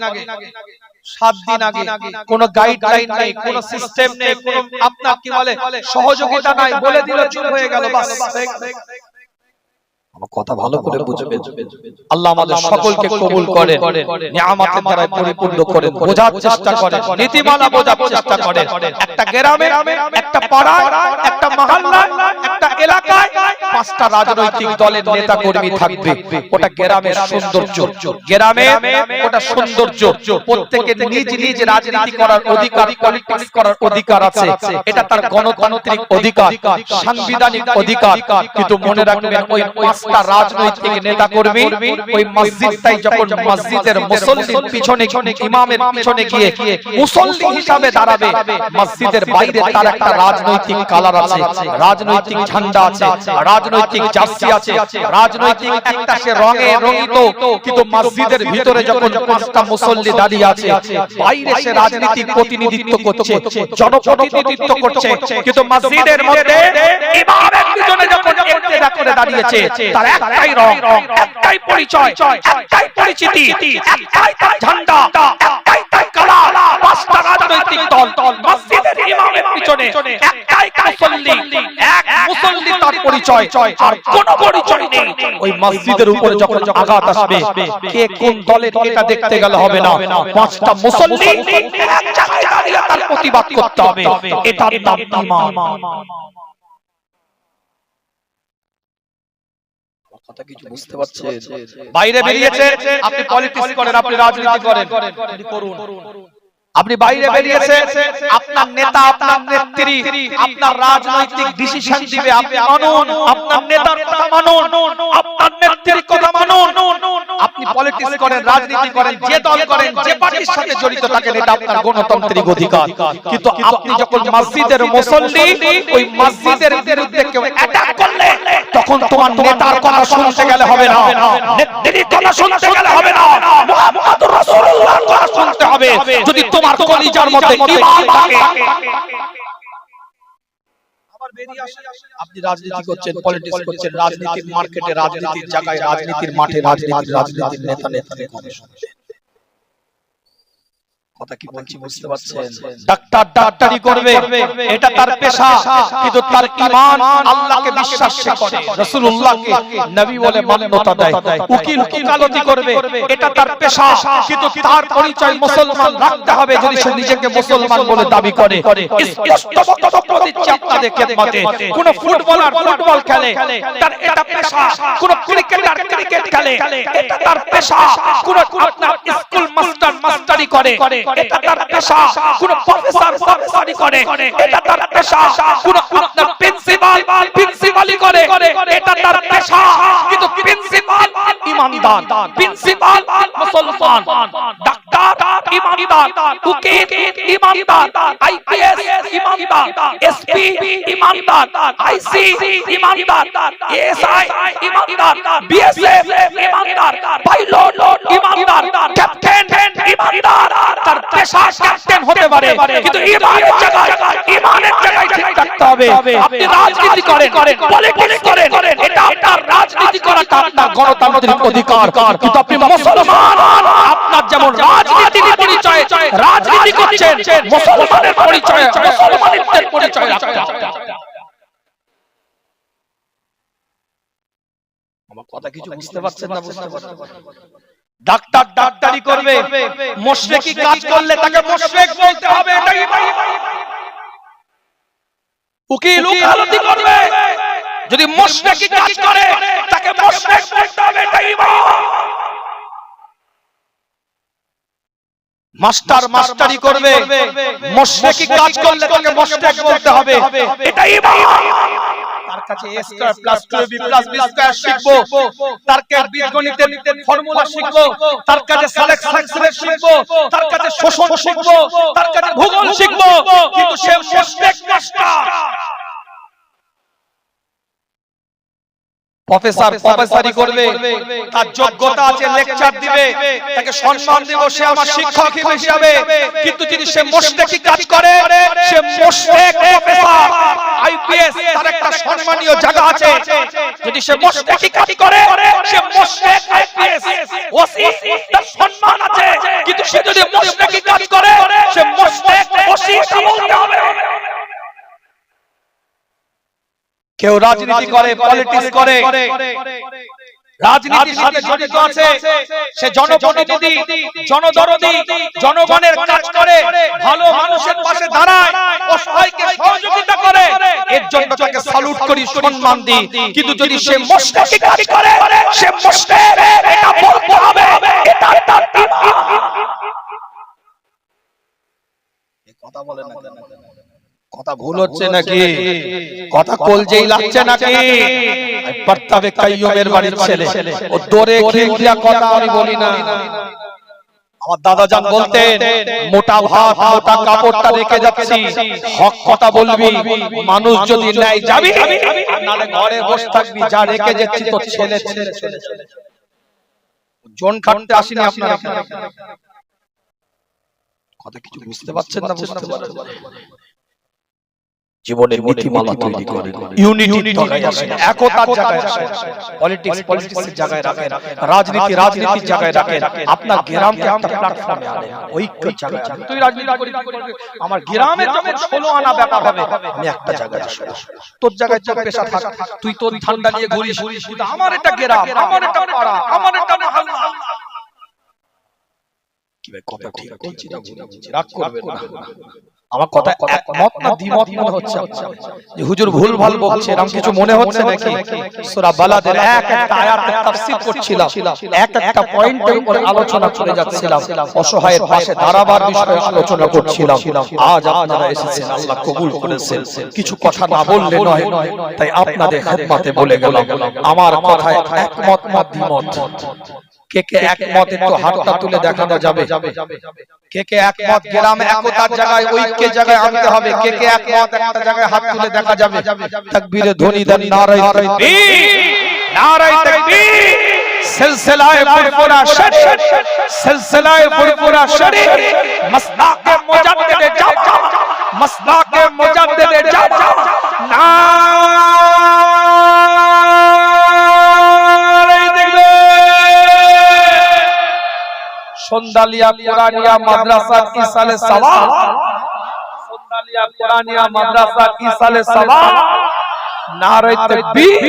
Speaker 1: 7 দিন আগে। কোনো গাইডলাইন নেই, কোনো সিস্টেম নেই, কোনো আপনার কি বলে সহযোগিতা নাই, বলে দিল চুপ হয়ে গেল, বাস। আমার কথা ভালো করে বুঝবেন। আল্লাহ আমাদের সকলকে কবুল করেন, নিয়ামতের দ্বারা পরিপূর্ণ করেন, বোঝার চেষ্টা করেন, নীতিমালা বোঝার চেষ্টা করেন। একটা গ্রামে, একটা পাড়ায়, একটা মহল্লায়, একটা এলাকায় 5টা রাজনৈতিক দলের নেতা কর্মী থাকবে। ওটা গ্রামের সৌন্দর্য, গ্রামে ওটা সৌন্দর্য। প্রত্যেকের নিজ নিজ রাজনীতি করার অধিকার, পলিটিক্স করার অধিকার আছে। এটা তার গণতান্ত্রিক অধিকার, সাংবিধানিক অধিকার। কিন্তু মনে রাখবেন, ওই 5টা রাজনৈতিক নেতা কর্মী ওই মসজিদটাই যখন মসজিদের মুসল্লির পিছনে, ইমামের পিছনে গিয়ে মুসল্লি হিসাবে দাঁড়াবে, মসজিদের বাইরে তার একটা রাজনৈতিক কালার আছে, রাজনৈতিক ঝান্ডা আছে, রাজনৈতিক জার্সি আছে, রাজনৈতিক একটা সে রঙে রঙিত। কিন্তু মসজিদের ভিতরে যখন 5টা মুসল্লি দাঁড়িয়ে আছে, বাইরে সে রাজনীতিক প্রতিনিধিত্ব করছে, জনপ্রতিনিধিত্ব করছে। কিন্তু মসজিদের মধ্যে ইমামের পিছনে যখন ইক্তেদা করে দাঁড়িয়েছে, তার একটাই রং, একটাই পরিচয়, একটাই পরিচিতি, একটাই তার ঝান্ডা, একটাই তার কালার। 5টা রাজনৈতিক দল মসজিদের ইমামের পিছনে, একটাই মুসল্লি, এক মুসল্লি তার পরিচয়, আর কোনো পরিচয় নেই। ওই মসজিদের উপরে যখন আঘাত আসবে, কে কোন দলের এটা দেখতে গেলে হবে না। 5টা মুসল্লি এক জায়গায় দাঁড়িয়ে তার প্রতিবাদ করতে হবে। এটার নাম ইমাম। কথা কিছু বুঝতে পারছেন? বাইরে বেরিয়েছে, আপনি পলিটিক্স করেন, আপনি রাজনীতি করেন, করুন। আপনি বাইরে বেরিয়েছে, আপনার নেতা, আপনার নেত্রী, আপনার রাজনৈতিক ডিসিশন দিবে, আপনি মানুন, আপনার নেতার কথা মানুন, আপনার নেত্রীর কথা মানুন। আপনি পলিটিক্স করেন, রাজনীতি করেন, যে দল করেন, যে পার্টির সাথে জড়িত থাকেন, এটা আপনার গণতান্ত্রিক অধিকার। কিন্তু আপনি যখন মসজিদের মুসল্লি, ওই মসজিদের বিরুদ্ধে কেউ অ্যাটাক করলে, তখন তোমার নেতার কথা শুনতে গেলে হবে না, নেত্রীর কথা শুনতে গেলে হবে না, মুহাম্মদুর রাসূলুল্লাহর কথা শুনতে হবে। যদি তোমার কলিজার মধ্যে ঈমান থাকে। আবার বেরিয়ে আসে, আপনি রাজনীতি করছেন, পলিটিক্স করছেন, রাজনীতির মার্কেটে, রাজনীতির জায়গায়, রাজনীতির মাঠে, রাজনীতির নেতা নেত্রী কথা কি বলছি বুঝতে পারছেন? ডাক্তার ডাক্তারি করবে, এটা তার পেশা, কিন্তু তার ঈমান আল্লাহকে বিশ্বাস করে, রাসূলুল্লাহকে নবী বলে মান্যতা দেয়। উকিল ওকালতি করবে, এটা তার পেশা, কিন্তু তার পরিচয় মুসলমান রাখতে হবে যদি সে নিজেকে মুসলমান বলে দাবি করে। স্পষ্ট বক্তব্য দিচ্ছি আপনাদের খেদমতে, কোন ফুটবলার ফুটবল খেলে, তার এটা পেশা। কোন ক্রিকেটার ক্রিকেট খেলে, এটা তার পেশা। কোন আপনার স্কুল মাস্টার মাস্টারি করে, এটা তার পেশা। কোন প্রফেসর প্রফেসরি করে, এটা তার পেশা। কোন আপনার প্রিন্সিপাল প্রিন্সিপালি করে, এটা তার পেশা। কিন্তু প্রিন্সিপাল ঈমানদার, প্রিন্সিপাল মুসলমান, ডাক্তার ঈমানদার, উকিল ঈমানদার, আইপিএস ঈমানদার, এসপি ঈমানদার, আইসি ঈমানদার, এসআই ঈমানদার, বিএসএফ ঈমানদার, পাইলট ঈমানদার, ক্যাপ্টেন ঈমানদার। তার পেশা ক্যাপ্টেন হতে পারে, কিন্তু ঈমানের জায়গায় ঠিক থাকতে হবে। আপনি রাজনীতি করেন, পলিটিক্স করেন, এটা আপনার রাজনীতি করাটা আপনার গণতান্ত্রিক অধিকার, কিন্তু আপনি মুসলমান, আপনার যেমন রাজনীতির পরিচয় রাজনীতি করছেন, মুসলমানের পরিচয় মুসলমানিত্বের পরিচয় রাখতে হবে। আমার কথা কিছু বুঝতে পারছেন না? বুঝতে পারছেন? ডাক্তার ডাক্তারি করবে, মুশরিকি কাজ করলে তাকে মুশরিক বলতে হবে, এটাই উকিল ওকালতি করবে, যদি মুশরিকি কাজ করে তাকে মুশরিক বলতে হবে, এটাই মাস্টার মাস্টারি করবে, মুশরিকি কাজ করলে তাকে মুশরিক বলতে হবে, এটাই তার কাছে a square plus 2b plus b square শিখবো, তার কাছে বীজগণিতের ফর্মুলা শিখবো, তার কাছে সিলেকশন শিখবো, তার কাছে শোষণ শিখবো, তার কাছে ভূগোল শিখবো, কিন্তু সে মুশরিক মাস্টার। প্রফেসর প্রফেসরি করবে, তার যোগ্যতা আছে, লেকচার দিবে, তাকে সম্মান দেব, সে আমার শিক্ষক হিসেবে, কিন্তু যদি সে মুশরিকি কাজ করে, সে মুশরিক প্রফেসর। আইপিএস তার একটা সম্মানীয় জায়গা আছে, যদি সে মুশরিকি কাজ করে, সে মুশরিক আইপিএস। ওসি তার সম্মান আছে, কিন্তু সে যদি মুশরিকি কাজ করে, সে মুশরিক ওসি বলতে হবে। কেউ রাজনীতি করে, পলিটিক্স করে, রাজনীতির সাথে জড়িত আছে, সে জনপ্রতিনিধি, জনদরদি, জনগণের কাজ করে, ভালো মানুষের পাশে দাঁড়ায়, অসহায়কে সহযোগিতা করে, এর জন্য তাকে স্যালুট করি, সম্মান দিই। কিন্তু যদি সে মুশরিকি কাজ করে, সে মুশরিক, এটা বলতে হবে, এটা তার ঈমান। এই কথা বলেন না কেন? কথা ভুল হচ্ছে নাকি? কথা কলজেই লাগছে নাকি? প্রতাবে কাইয়ুমের বাড়ির ছেলে, ও দরে খিলখিলা কথা আমি বলি না। আমার দাদা জান বলতেন, মোটা ভাত মোটা কাপড়টা রেখে যাচ্ছি, হক কথা বলবি, মানুষ যদি নেয় যাবি, নালে ঘরে বসে থাকবি, যা রেখে যাচ্ছি তো ছেলে ছেলে ছেলে। জন কাটতে আসিনি আপনারা, কথা কিছু বুঝতে পারছেন না? বুঝতে পারছেন? জীবনের নীতিমালা তৈরি করেন, ইউনিটির জায়গায় আসেন, একতার জায়গায় আসেন, পলিটিক্স পলিটিক্সের জায়গায় রাখেন, রাজনীতি রাজনীতির জায়গায় রাখেন, আপনার গ্রামকে একটা প্ল্যাটফর্মে আনেন, ঐক্যের জায়গায় আনেন। তুই রাজনীতি করিস, আমার গ্রামে যখন 16 আনা ব্যাপার হবে, আমি একটা জায়গায় আসব, তোর জায়গায় তোর পেশা থাক, তুই তোর ঠান্ডা নিয়ে ঘুরিস, কিন্তু আমার একটা গ্রাম, আমার একটা পাড়া, আমার একটা মহল্লা। কি ভাই কথা ঠিক বলছি না? রাগ করবেন না। আমার কথা একমত না দ্বিমত মনে হচ্ছে যে হুজুর ভুল ভাল বলছে, এরকম কিছু মনে হচ্ছে নাকি? সূরা বালাদের এক একটা আয়াতের তাফসীর করছিলাম, এক একটা পয়েন্টের উপর আলোচনা করে যাচ্ছিলাম, অসহায়ের পাশে দাঁড়াবার বিষয়ে আলোচনা করছিলাম। আজ আপনারা এসেছেন, আল্লাহ কবুল করেছেন, কিছু কথা না বললে নয়, তাই আপনাদের খেদমতে বলে গেলাম। আমার কথায় একমত না দ্বিমত। কে কে একমত একটু হাতটা তুলে দেখানো যাবে? কে কে একমত গ্রামে একতার জায়গায় ঐক্যের জায়গায় আনতে হবে? কে কে একমত একটা জায়গায় হাত তুলে দেখা যাবে? তাকবীরে ধ্বনি দেন, নারায়ে তাকবীর, নারায়ে তাকবীর। সিলসিলায়ে ফুরফুরা শরীফ, সিলসিলায়ে ফুরফুরা শরীফ, মাসদাকে মুজাদ্দিদে যা, মাসদাকে মুজাদ্দিদে যা, সন্দালিয়া কোরআনিয়া মাদ্রাসা কি সালে সওয়াব, সন্দালিয়া কোরআনিয়া মাদ্রাসা কি সালে সওয়াব। নারে তাকবীর,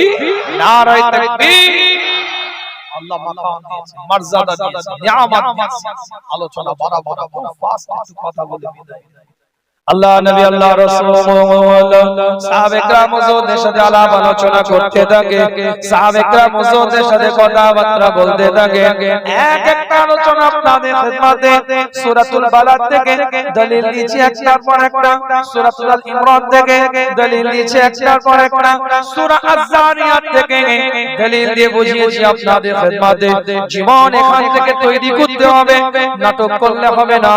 Speaker 1: নারে তাকবীর। আল্লাহ মাকাম দিয়েছে, মর্যাদা দিয়েছে, নিয়ামত দিয়েছে। আলোচনা বরাবর খুব ফাস্ট একটু কথা বলে বিদায়। আল্লাহ নবী আল্লাহ রাসূল সাহাবে کرام হুজুরদের সাথে আলাপ আলোচনা করতে থাকে, সাহাবে کرام হুজুরদের সাথে কথাবার্তা বলতে থাকে। এক একটা আলোচনা আপনাদের খিদমতে সূরাতুল বালাদ থেকে দলিল দিয়েছি একটার পর একটা, সূরাতুল ইমরান থেকে দলিল দিয়েছি একটার পর একটা, সূরা আয-যারিয়াত থেকে দলিল দিয়ে বুঝিয়েছি আপনাদের খিদমতে। জীবন এখান থেকে তৈরি করতে হবে, নাটক করলে হবে না,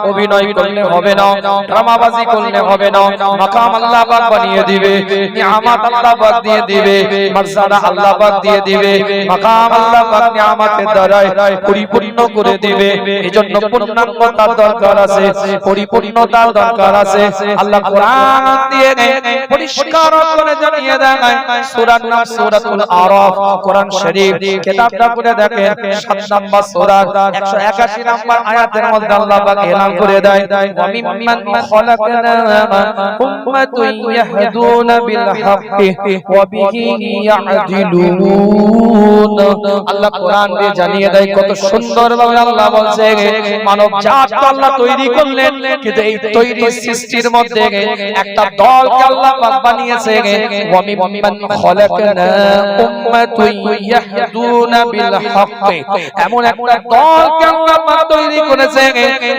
Speaker 1: অভিনয় করলে হবে না, ড্রামাবাজি করলে হবে না। মাকাম আল্লাহ পাক বানিয়ে দিবে, নিয়ামত আল্লাহ পাক দিয়ে দিবে, মর্যাদা আল্লাহ পাক দিয়ে দিবে, মাকাম আল্লাহ পাক নিয়ামতের দ্বারাই পরিপূর্ণ করে দিবে। এজন্য পূর্ণাঙ্গতার দরকার আছে, পরিপূর্ণতার দরকার আছে। আল্লাহ কোরআন দিয়ে পরিষ্কার করে জানিয়ে দেয়। সূরার নাম সূরাতুল আরাফ, কোরআন শরীফ কিতাবটা পড়ে দেখেন 7 নম্বর সূরা 181 নম্বর আয়াতের মধ্যে আল্লাহ পাক এলান করে দেয়, ওয়া মিম্মান খালাকনা উম্মাতুন ইয়াহদুনা বিল হাক্কি ওয়া বিহি ইয়াদিলুন। আল্লাহ কোরআন দিয়ে জানিয়ে দেয় কত সুন্দর ভাবে আল্লাহ বলছে, মানব জাত আল্লাহ তৈরি করলেন, কিন্তু এই তৈরি সৃষ্টির মধ্যে একটা দলকে আল্লাহ পাক বানিয়েছে, ওয়া মিম্মান খালাকনা উম্মাতুন ইয়াহদুনা বিল হাক্কি। এমন একটা দলকে আল্লাহ পাক তৈরি করেছে,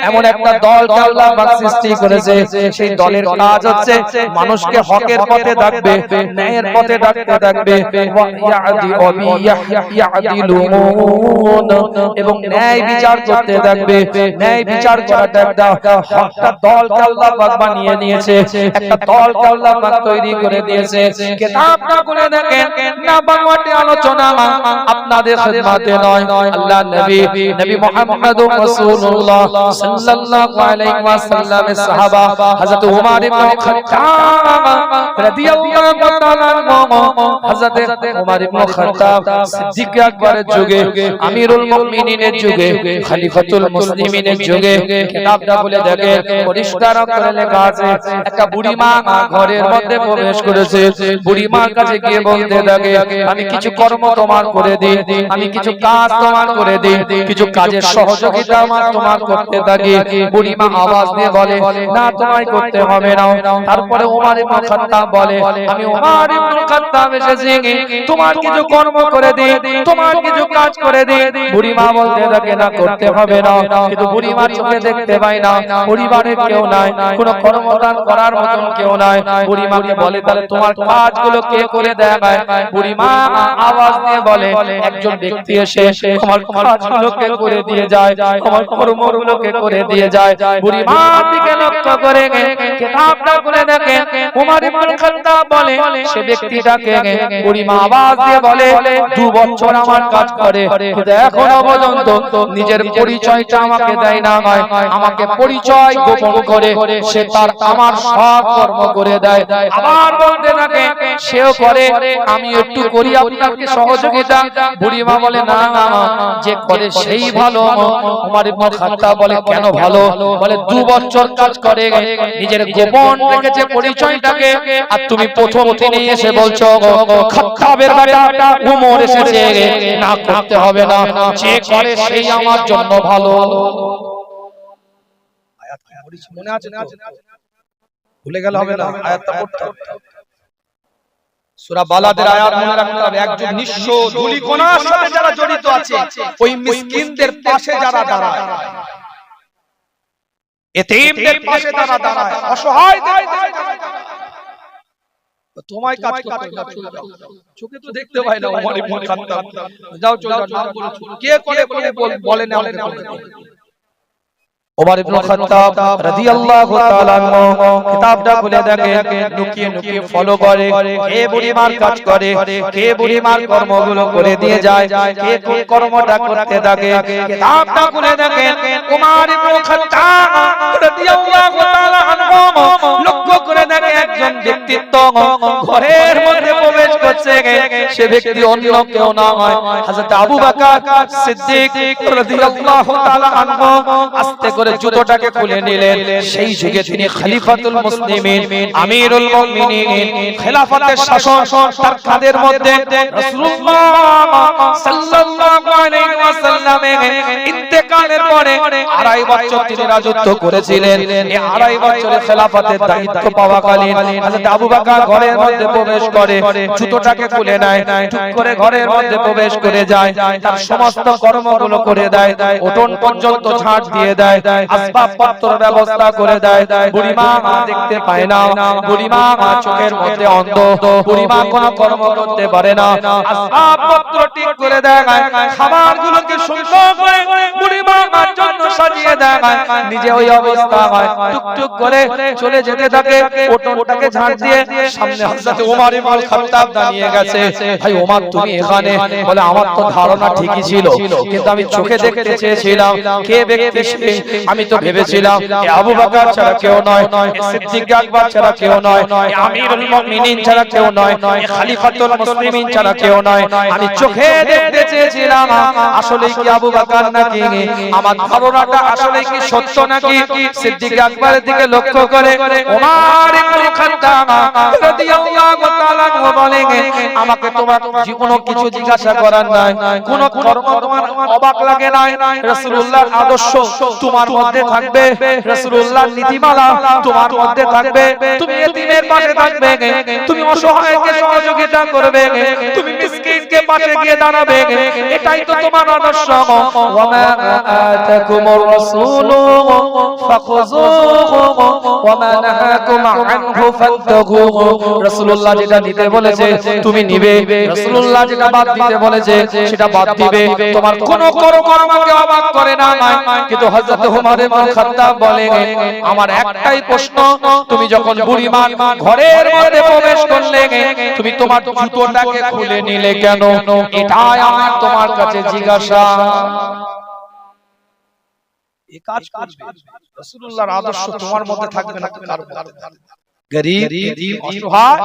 Speaker 1: এমন একটা দলকে আল্লাহ পাক সৃষ্টি করেছে। সেই দলের কাজ হচ্ছে মানুষকে হকের পথে ডাকবে, ন্যায়ের পথে ডাকতে থাকবে, এবং ন্যায় বিচার করতে থাকবে। ন্যায় বিচার করাটা একটা হকটা দলকে আল্লাহ পাক বানিয়ে নিয়েছে, একটা দলকে আল্লাহ পাক তৈরি করে দিয়েছে। কিতাবটা করে দেখেন না, বাংলাতে আলোচনা আপনাদের খিদমতে নয়। আল্লাহ নবী মুহাম্মদুর রাসূলুল্লাহ সাল্লাল্লাহু আলাইহি ওয়াসাল্লামের সাহাবা হযরত ওমর ইবনে খাত্তাব রাদিয়াল্লাহু তাআলা আনহু, হযরত ওমর ইবনে খাত্তাব সিদ্দিক আকবরের যুগে, আমিরুল মুমিনিনের যুগে, খলিফাতুল মুসলিমিনের যুগে কিতাবটা বলে দেখে পরিষ্কার করে লেখা আছে, একটা বুড়ি মা ঘরের মধ্যে প্রবেশ করেছে। বুড়ি মার কাছে গিয়ে বলতে থাকে, আমি কিছু কর্ম তোমার করে দিই, আমি কিছু কাজ তোমার করে দিই, কিছু কাজের সহযোগিতা আমার তোমার করতে থাকি। বুড়ি মা আওয়াজ দিয়ে বলে, না তোমায় করতে হবে না। তারপরে ওমর ইবনে খাত্তাব বলে, আমি ওমর ইবনে খাত্তাব এসেছি তোমার কিছু কর্ম করে দিই, তোমার কিছু কাজ করে দিই। বুড়ি মা বলতে থাকে, না করতে হবে না। কিন্তু বুড়ি মা চোখে দেখতে পায় না, পরিবারে কেউ নাই, কোনো কর্মদান করার মতন কেউ নাই। বুড়ি মাকে বলে, তাহলে তোমার কাজগুলো কে করে দেয়? বুড়ি মা আওয়াজ দিয়ে বলে, একজন ব্যক্তি এসে তোমার কাজগুলোকে করে দিয়ে যায়, তোমার কর্মগুলোকে করে দিয়ে যায়। বুড়ি মা দিকে লক্ষ্য করে কিতাবটা খুলে দেখে ওমর ইবনে খাত্তাব বলে, সে ব্যক্তিটাকে বুড়ি মা আওয়াজ দিয়ে বলে, 2 বছর আমার কাজ করে, কিন্তু এখনো পর্যন্ত নিজের পরিচয়টা আমাকে দেয় না, আমাকে পরিচয় গোপন করে সে তার আমার সব কর্ম করে দেয়। আবার বলতে থাকে, সেও করে, আমি একটু করি আপনাকে সহযোগিতা। বুড়ি মা বলে, না যে করে সেই ভালো। ওমর ইবনে খাত্তাব বলে, কেন ভালো? বলে 2 বছর কাজ করে, নিজের গোপন রেখেছে পরিচয়টাকে, আর তুমি প্রথম দিনে এসে বলছো খাত্তাবের বেটা ওমর এসেছে, না করতে হবে না, যে করে সেই আমার জন্য ভালো। আয়াত কি মনে আছে? ভুলে গেল হবে না, আয়াতটা পড়তে হবে। সূরা বালাদের আয়াত মনে রাখতে হবে। একজন নিঃস্ব ধুলিকণার সাথে যারা জড়িত আছে, ওই মিসকিনদের পাশে যারা দাঁড়ায়, এতিমদের পাশে যারা দাঁড়ায়, অসহায়দের পাশে যারা দাঁড়ায়, তোমায় কাজ করতে না, চলে যাও। চোখে তো দেখতে পাই না ওমর ইবনে খাত্তাব, যাও চলে যাও, নাম বলো কে করে বলে না আমাকে। ওমর ইবনে খাত্তাব রাদিয়াল্লাহু তাআলা আনহু কিতাবটা খুলে দেখে, লুকিয়ে লুকিয়ে ফলো করে কে বুড়িমার কাজ করে, কে বুড়িমার কর্মগুলো করে দিয়ে যায়, কে কোন কর্মটা করতে থাকে। কিতাবটা খুলে দেখে ওমর ইবনে খাত্তাব রাদিয়াল্লাহু তাআলা আনহু লক্ষ্য করে দেখে একজন ব্যক্তিত্ব ঘরের মধ্যে প্রবেশ করছে। সে ব্যক্তি অন্য কেউ না হয় হযরত আবু বকর সিদ্দিক রাদিয়াল্লাহু তাআলা আনহু। আস্তে করে জুতোটাকে খুলে নিলেন। সেই যুগে তিনি খলিফাতুল মুসলিমিন, আমিরুল মুমিনিন, খেলাফতের শাসন তার কাঁধের মধ্যে। রাসূলুল্লাহ সাল্লাল্লাহু আলাইহি ওয়াসাল্লামের ইন্তেকালের পরে 2.5 বছর তিনি রাজত্ব করেছিলেন। এই 2.5 বছরের খেলাফতের দায়িত্ব পাওয়াকালীন হযরত আবু বকর ঘরের মধ্যে প্রবেশ করে, জুতোটাকে খুলে নেয়, ঠিক করে ঘরের মধ্যে প্রবেশ করে যায়, তার সমস্ত কর্মগুলো করে দেয়, উঠোন পর্যন্ত ঝাড় দিয়ে দেয়, আসবাবপত্র ব্যবস্থা করে দেয়। বুড়িমা দেখতে পায় না, বুড়িমা চোখের মধ্যে অন্ধ, বুড়িমা কোনো কর্ম করতে পারে না। আসবাবপত্র ঠিক করে দেয়, খাবারগুলোকে সুন্দর করে বুড়িমার জন্য সাজিয়ে দেয়। নিজে ওই অবস্থা হয়, টুকটুক করে চলে যেতে থাকে, উঠোনটাকে ঝাড় দিয়ে। সামনে হযরত ওমর ইবনে খাত্তাব দাঁড়িয়ে গেছে। ভাই ওমর তুমি এখানে? বলে আমার তো ধারণা ঠিকই ছিল, কিন্তু আমি চোখে দেখতে চেয়েছিলাম কে ব্যক্তি সে। আমি তো ভেবেছিলাম এ আবু বকর ছাড়া কেউ নয়, এ সিদ্দিক আকবর ছাড়া কেউ নয়, এ আমিরুল মুমিনিন ছাড়া কেউ নয়, এ খলিফাতুল মুসলিমিন ছাড়া কেউ নয়। আমি চোখে দেখতে চেয়েছিলাম আসলে কি আবু বকর নাকি, আমার ধারণাটা আসলে কি সত্য নাকি। সিদ্দিক আকবরের দিকে লক্ষ্য করে ওমর ইবনে খাত্তাব রাদিয়াল্লাহু তাআলা আনহু বলেন, আমাকে তোমার জীবনে কিছু জিজ্ঞাসা করার নাই, কোন কর্ম তোমার অবাক লাগে নাই? রাসূলুল্লাহর আদর্শ তোমার মধ্যে থাকবে, রাসূলুল্লাহর নীতিমালা তোমার মধ্যে থাকবে, তুমি এতিমের পাশে থাকবে, তুমি অসহায়কে সহযোগিতা করবে, তুমি মিসকিনকে পাশে গিয়ে দাঁড়াবে, এটাই তো তোমার আদর্শ। ওয়া মা আতাকুমুর রাসূলু ফাখুযুহু ওয়া মা নাহাকুম আনহু ফান্তাহু। রাসূলুল্লাহ যেটা নিতে বলেছে তুমি নিবে, রাসূলুল্লাহ যেটা বাদ দিতে বলেছে সেটা বাদ দিবে। তোমার কোন কর্ম আমাকে অবাক করে না। কিন্তু হযরত ওমর ইবনে খাত্তাব বলেন, আমার একটাই প্রশ্ন, তুমি যখন বুড়িমার ঘরের মধ্যে প্রবেশ করলে তুমি তোমার জুতোটাকে খুলে নিলে কেন? এটাই আমার তোমার কাছে জিজ্ঞাসা। এই কাজ করবে রাসূলুল্লাহর আদর্শ তোমার মধ্যে থাকবে না, কার মধ্যে? গরীব, এতিম, অসহায়,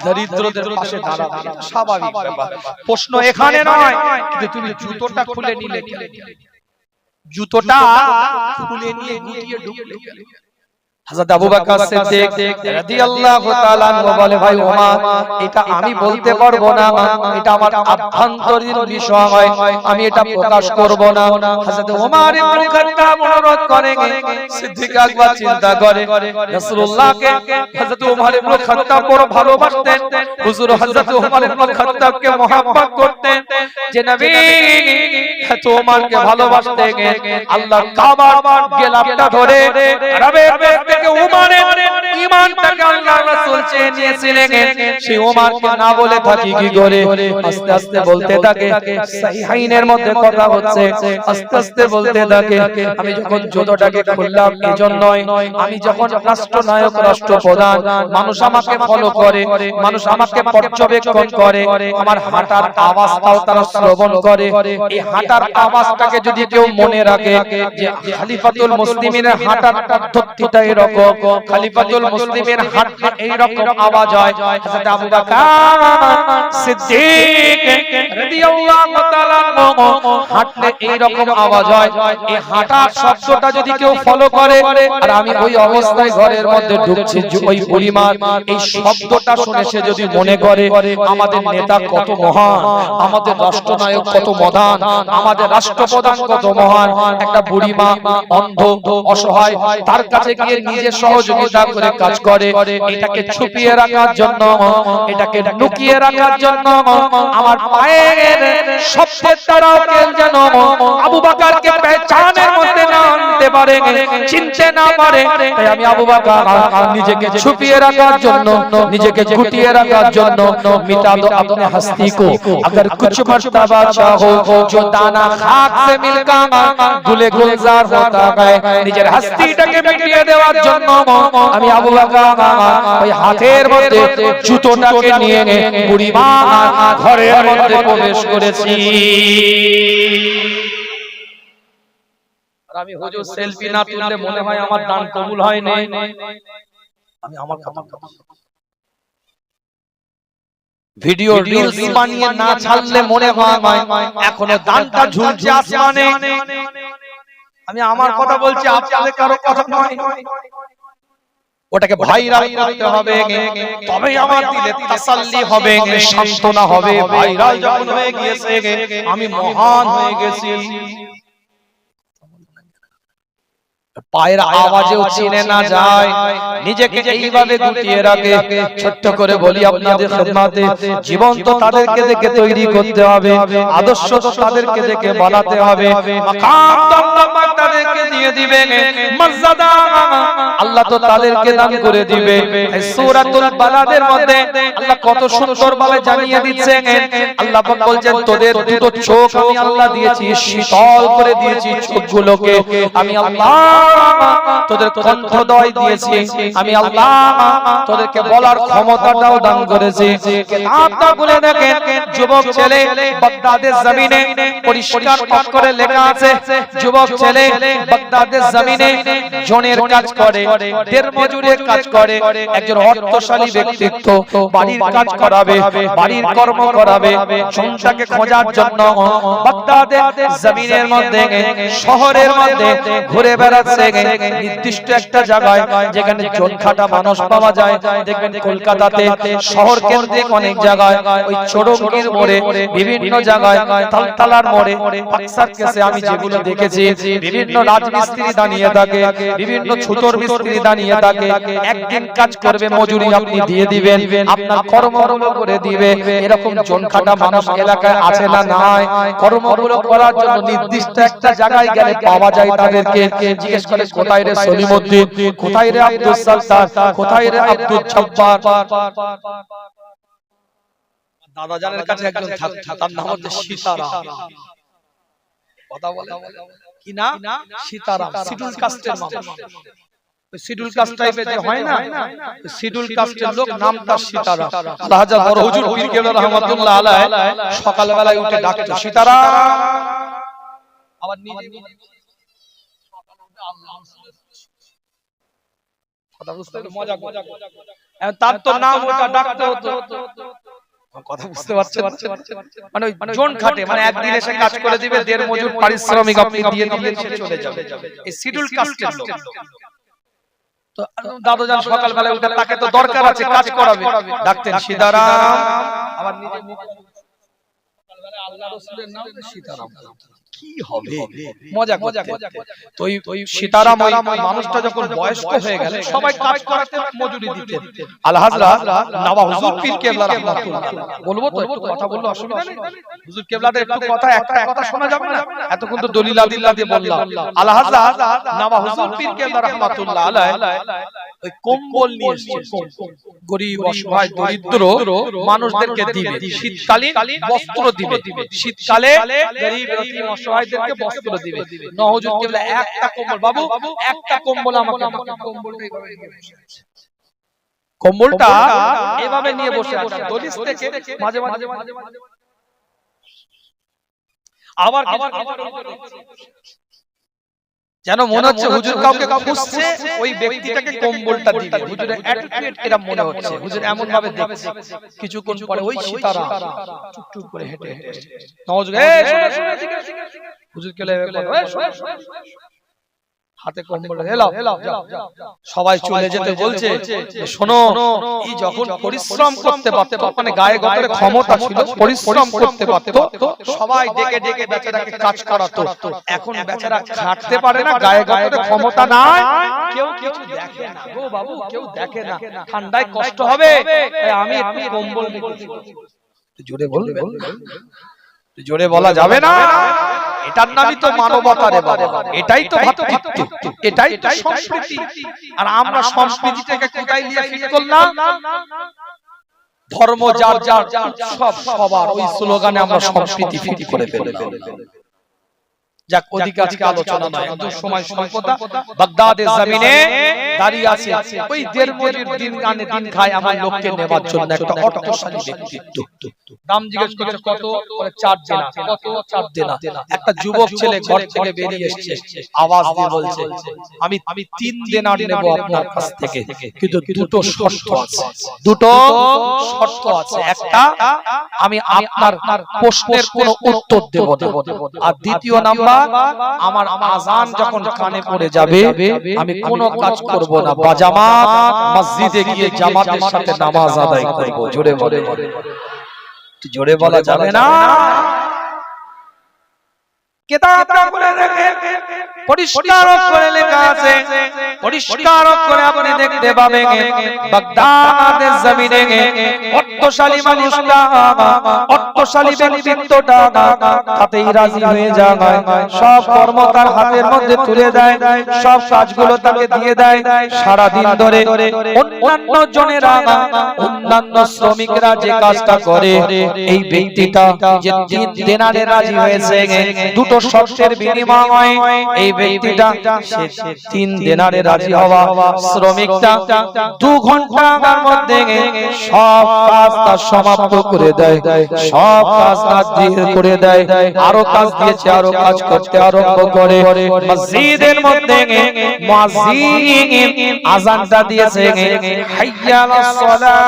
Speaker 1: দরিদ্রদের পাশে দাঁড়াবে, এটা স্বাভাবিক ব্যাপার। প্রশ্ন এখানে নয়, কিন্তু তুমি জুতোটা খুলে নিলে, জুতোটা খুলে নিয়ে গুটিয়ে ঢুকলে। হযরত আবু বকর সিদ্দিক রাদিয়াল্লাহু তাআলা আনহু বলে, ভাই ওমর এটা আমি বলতে পারবো না, এটা আমার আভ্যন্তরীণ বিষয়, আমি এটা প্রকাশ করব না। হযরত ওমর ইবনে খাত্তাব অনুরোধ করেন, সিদ্দিক আকবর চিন্তা করে রাসূলুল্লাহকে হযরত ওমর ইবনে খাত্তাব বড় ভালোবাসতেন, হুজুর হযরত ওমর ইবনে খাত্তাবকে মহব্বত করতেন, যে নবী এত ওমরকে ভালোবাসতেন। আল্লাহর কাবার গেলাপটা ধরে আরবের থেকে ওমরের ঈমানটাকে আল্লাহর রাসূল চেয়ে নিয়েছিলেন। সেই ওমরকে না বলে থাকি কি করে? আস্তে আস্তে বলতে থাকে, সাহিহাইনের মধ্যে কথা হচ্ছে, আস্তে আস্তে বলতে থাকে, আমি যখন জুতোটাকে খুললাম এজন্যই, আমি যখন রাষ্ট্রনায়ক, রাষ্ট্রপ্রধান, মানুষ আমাকে ফলো করে, মানুষ আমাকে পর্যবেক্ষণ করে, আমার হাঁটার আওয়াজটাও তারা শ্রবণ করে। এই হাঁটার আওয়াজটাকে যদি কেউ মনে রাখে যে খলিফাতুল মুসলিমিনের হাঁটার পদ্ধতিটা এরকম, খলিফাতুল মুসলিমের হাঁটলে এই রকম আওয়াজ হয়, হযরত আবু বকর সিদ্দিক রাদিয়াল্লাহু তাআলা আনহু হাঁটলে এই রকম আওয়াজ হয়। এই হাঁটার শব্দটা যদি কেউ ফলো করে, আর আমি ওই অবস্থায় ঘরের মধ্যে ঢুকছি, ওই পরিমাণ এই শব্দটা শুনে সে যদি মনে করে আমাদের নেতা কত মহান, আমাদের রাষ্ট্রনায়ক কত মহান, আমাদের রাষ্ট্রপ্রধান কত মহান, একটা বুড়িমা অন্ধ অসহায় তার কাছে গিয়ে নিজে সহযোগিতা করে কাজ করে, এটাকে ছুপিয়ে রাখার জন্য, এটাকে লুকিয়ে রাখার জন্য আমার পায়ের শব্দের দ্বারা কেউ যেন আবু বকরকে পেহচানের মধ্যে না আনতে জানতে পারে চিনতে না পারে তাই আমি আবু বকর নিজেকে छुपिए রাখার জন্য নিজেকে গুটিয়ে রাখার জন্য मिटा दो अपने हस्ती को अगर कुछ मर्तबा चाहो जो दाना खाक से मिलकर गुले गुलजार होता है নিজের हस्तीটাকে মিটিয়ে দেওয়ার জন্য আমি আবু বকর ওই হাতের মধ্যে জুতোটাকে নিয়ে বুড়িমা ঘরের মধ্যে প্রবেশ করেছি আর আমি হুজুর সেলফি না তুললে মনে হয় আমার দান কবুল হয় না আমি আমার কথা ভিডিও রিলস বানিয়ে না ছাড়লে মনে হয় এখনো দানটা ঝুলছে আসমানে আমি আমার কথা বলছি আপনাদের কারো কথা নয় ওটাকে ভাইরাল করতে হবে তবেই আমার দিলে তাসাল্লি হবে সান্তনা হবে ভাইরাল যখন হয়ে গিয়েছে আমি মহান হয়ে গেছি পায়ের আওয়াজেও চিনে না যায় নিজেকে এইভাবে গুটিয়ে রাখে ছোট্ট করে বলি আপনাদের খিদমতে জীবন তো তাদেরকে দেখে তৈরি করতে হবে আদর্শ তো তাদেরকে দেখে বানাতে হবে মাকাম তো আল্লাহ পাক তাদেরকে দিয়ে দিবে মর্যাদা আল্লাহ তো তাদেরকে দান করে দিবে এই সূরাতুল বালাদের মধ্যে আল্লাহ কত সুন্দর ভাবে জানিয়ে দিচ্ছেন আল্লাহ পাক বলছেন তোদের দুটো চোখ আমি আল্লাহ দিয়েছি শীতল করে দিয়েছি চোখগুলোকে আমি আল্লাহ তোদের কণ্ঠদ্বয় দিয়েছি আমি আল্লাহ তোদেরকে বলার ক্ষমতাটাও দান করেছি কিতাবটা খুলে দেখেন যুবক ছেলে বাগদাদের জমিনে পরিষ্কার করে লেখা আছে যুবক ছেলে বাগদাদের জমিনে জনের কাজ করে দের মজুরের কাজ করে একজন অর্থশালী ব্যক্তিত্ব বাড়ির কাজ করাবে বাড়ির কর্ম করাবে সংসারকে খোঁজার জন্য বাগদাদের জমিনের মধ্যে শহরের মধ্যে ঘুরে বেড়াচ্ছে নির্দিষ্ট একটা জায়গায় যেখানে জনখাটা মানুষ পাওয়া যায় দেখবেন কলকাতাতে শহর কেন্দ্রিক অনেক জায়গায় ওই চৌরঙ্গির মোড়ে বিভিন্ন জায়গায় তালতলার মোড়ে পাকসার কেসে আমি যেগুলো দেখেছি বিভিন্ন রাজমিস্ত্রি দাঁড়িয়ে থাকে বিভিন্ন ছুতর মিস্ত্রি দাঁড়িয়ে থাকে একদিন কাজ করবে মজুরি আপনি দিয়ে দিবেন আপনার কর্মগুলো করে দিবে এরকম জনখাটা মানুষ এলাকায় আছে না নাই কর্মগুলো করার জন্য নির্দিষ্ট একটা জায়গায় গেলে পাওয়া যায় তাদেরকে জিজ্ঞেস করে কোথায় রে সলিমউদ্দিন কোথায় রে আব্দুল সাত্তার কোথায় রে আব্দুল জব্বার দাদা জানের কাছে একজন থাকতো তার নাম হচ্ছে সীতারাম কথা বলে কি না সীতারাম শিডিউল কাস্টের মানুষ শিডিউল কাস্ট টাইপের যে হয় না শিডিউল কাস্টের লোক নাম তার সীতারাম রাজা বড় হুজুর পীর কেবলা রহমাতুল্লাহ আলাইহি সকাল বেলায় উঠে ডাকতো সীতারাম আবার নিজে কথা বুঝতে মজা তার তো নাম ওটা ডাকতে হতো কথা বুঝতে পারছেন মানে জন খাটে মানে একদিন এসে কাজ করে দিবে দের মজুর পারিশ্রমিক আপনি দিয়ে দিবেন সে চলে যাবে এই শিডিউল কাস্টের লোক তো দাদাজান সকাল বেলা উঠে তাকে তো দরকার আছে কাজ করাবে ডাকতেন সীতারাম আবার নিজে সকাল বেলা আল্লাহ রাসূলের নাম সীতারাম কি হবে মজা তো ওই সীতারাম ওই মানুষটা যখন বয়স্ক হয়ে গেল সবাই কাজ করাতে মজুরি দিতেন আল হযরত নওয়াব হুজুর পীর কেবলা রাহমাতুল্লাহ বলবো তো একটু কথা বললে অসুবিধা নেই হুজুর কেবলাদের একটু কথা একটা কথা শোনা যাবে না এতক্ষণ তো দলিল আদিল্লাহ দিয়ে বললাম আল হযরত নওয়াব হুজুর পীর কেবলা রাহমাতুল্লাহ আলাইহি ওই কম্বল নিয়ে এসেছে গরীব অসহায় দরিদ্র মানুষদেরকে দিবে শীতকালীন বস্ত্র দিবে শীতকালে গরীব এতিম অসহায়দেরকে বস্ত্র দিবে নওয়াজুল কেবলা একটা কম্বল বাবু একটা কম্বল আমাকে কম্বলটা এভাবে নিয়ে বসে আছে দলিস থেকে মাঝে মাঝে আবার যেন মনে হচ্ছে হুজুর কাউকে খুঁজছে ওই ব্যক্তিটাকে কম্বলটা দিবে হুজুরের অ্যাটিটিউড এরকম মনে হচ্ছে হুজুর এমন ভাবে দেখছে কিছুক্ষণ পরে ওই সীতারাম চুপচুপ করে হেঁটে নওয়াজ হুজুর কে হাতে কম্বল এলাও সবাই চলে যেতে বলছে শোনো এই যখন পরিশ্রম করতে পারতো মানে গায়ে গতরে ক্ষমতা ছিল পরিশ্রম করতে পারতো সবাই ডেকে ডেকে বেচারাকে কাজ করাতো এখন বেচারা খাটতে পারে না গায়ে গতরে ক্ষমতা নাই কেউ কিছু দেখে না গো বাবু কেউ দেখে না ঠান্ডায় কষ্ট হবে আমি একটু কম্বল জোরে বলবেন জোরে বলা যাবে না? এটার নামই তো মানবতা রে বাবা, এটাই তো ভ্রাতৃত্ব, এটাই তো সংস্কৃতি। আর আমরা সংস্কৃতিটাকে কোথায় নিয়ে ফিট করলাম? ধর্ম যার যার, সব সবার, ওই স্লোগানে আমরা সংস্কৃতি ফিট করে ফেললাম। যাক, ওদিকে আজকে আলোচনা নয়, একদম সময় স্বল্পতা। বাগদাদের জমিনে দাঁড়িয়ে আছে ওই দেড় মজুর দিন আনে দিন খায় আমার লোককে নেবার জন্য একটা অর্থশালী ব্যক্তিত্ব। দাম জিজ্ঞেস করছে কত? বলে 4 দেনা। কত? 4 দেনা। একটা যুবক ছেলে ঘর থেকে বেরিয়ে এসেছে, আওয়াজ দিয়ে বলছে আমি 3 দেনার নেব আপনার কাছ থেকে, কিন্তু দুটো শর্ত আছে। দুটো শর্ত আছে। একটা, আমি আপনার প্রশ্নের কোনো উত্তর দেব না, আর দ্বিতীয় নাম্বার, আমার আযান যখন কানে পড়ে যাবে আমি কোনো কাজ করব না, বাজামাত মসজিদে গিয়ে জামাতের সাথে নামাজ আদায় করব। জোরে বলে, জোরে বলা যাবে না? কিতাবটা খুলে দেখে পরিষ্কার করে লেখা আছে, পরিষ্কার করে আপনি দেখতে পাবেন বাগদাদের জমিনে অর্থশালী মানুষরা, অর্থশালী ব্যক্তিত্বটা তাতেই রাজি হয়ে যায়, সব কর্ম তার হাতের মধ্যে তুলে দেয়, সব কাজগুলো তাকে দিয়ে দেয়। সারা দিন ধরে অন্যান্য জনেরা, অন্যান্য শ্রমিকরা যে কাজটা করে, এই ব্যক্তিটা যে 3 দিনারে রাজি হয়েছে, দুটো শর্তের বিনিময়ে এই ব্যক্তিটা 3 দিনারে রাজি হওয়া শ্রমিকটা 2 ঘন্টার মধ্যে সব কাজ তার সমাপ্ত করে দেয়, সব কাজ তার দিয়ে করে দেয়। আরো কাজ দিয়েছে, আরো কাজ করতে আরম্ভ করে। মসজিদের মধ্যে মুয়াজ্জিন আযানটা দিয়েছে, হাইয়া আলাস সালাহ,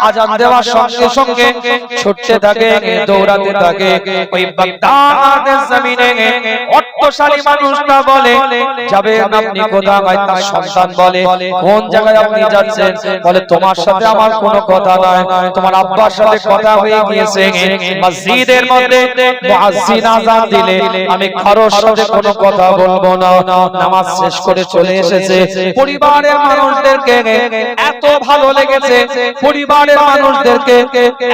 Speaker 1: আযান দেওয়ার সঙ্গে সঙ্গে ছুটতে থাকে, দৌড়াতে থাকে। ওই বাগদাদের জমিনে অর্থশালী মানুষরা বলে যাবেন আপনি কোথায়? তার সন্তান বলে কোন জায়গায় আপনি যাচ্ছেন? বলে তোমার সাথে আমার কোনো কথা নাই, তোমার আব্বার সাথে কথা হয়ে গিয়েছে। মসজিদের মধ্যে মুয়াজ্জিন আযান দিলে আমি কারোর সাথে কোনো কথা বলবো না, নামাজ শেষ করে চলে এসেছে। পরিবারের মানুষদেরকে এত ভালো লেগেছে, পরিবারের মানুষদেরকে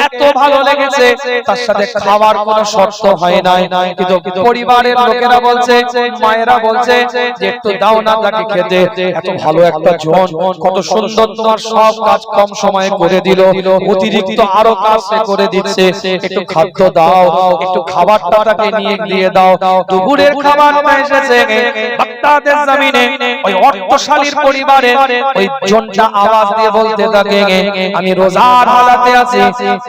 Speaker 1: এত ভালো লেগেছে, তার সাথে খাওয়ার কোনো শর্ত হয় নাই, কিন্তু পরিবারের লোকেরা বলছে, মায়েরা বলছে যে একটু দাও না তাকে খেতে, এত ভালো একটা জন, কত সুন্দর, তোমার সব কাজ কম সময়ে করে দিল, অতিরিক্ত আরো কাজ করে দিচ্ছে, একটু খাদ্য দাও, একটু খাবারটা তাকে নিয়ে দিয়ে দাও। দুপুরের খাবার এসেছে। বাগদাদের জমিনে ওই অর্থশালীর পরিবারে ওই জনটা আওয়াজ দিয়ে বলতে থাকে আমি রোজার হালাতে আছি,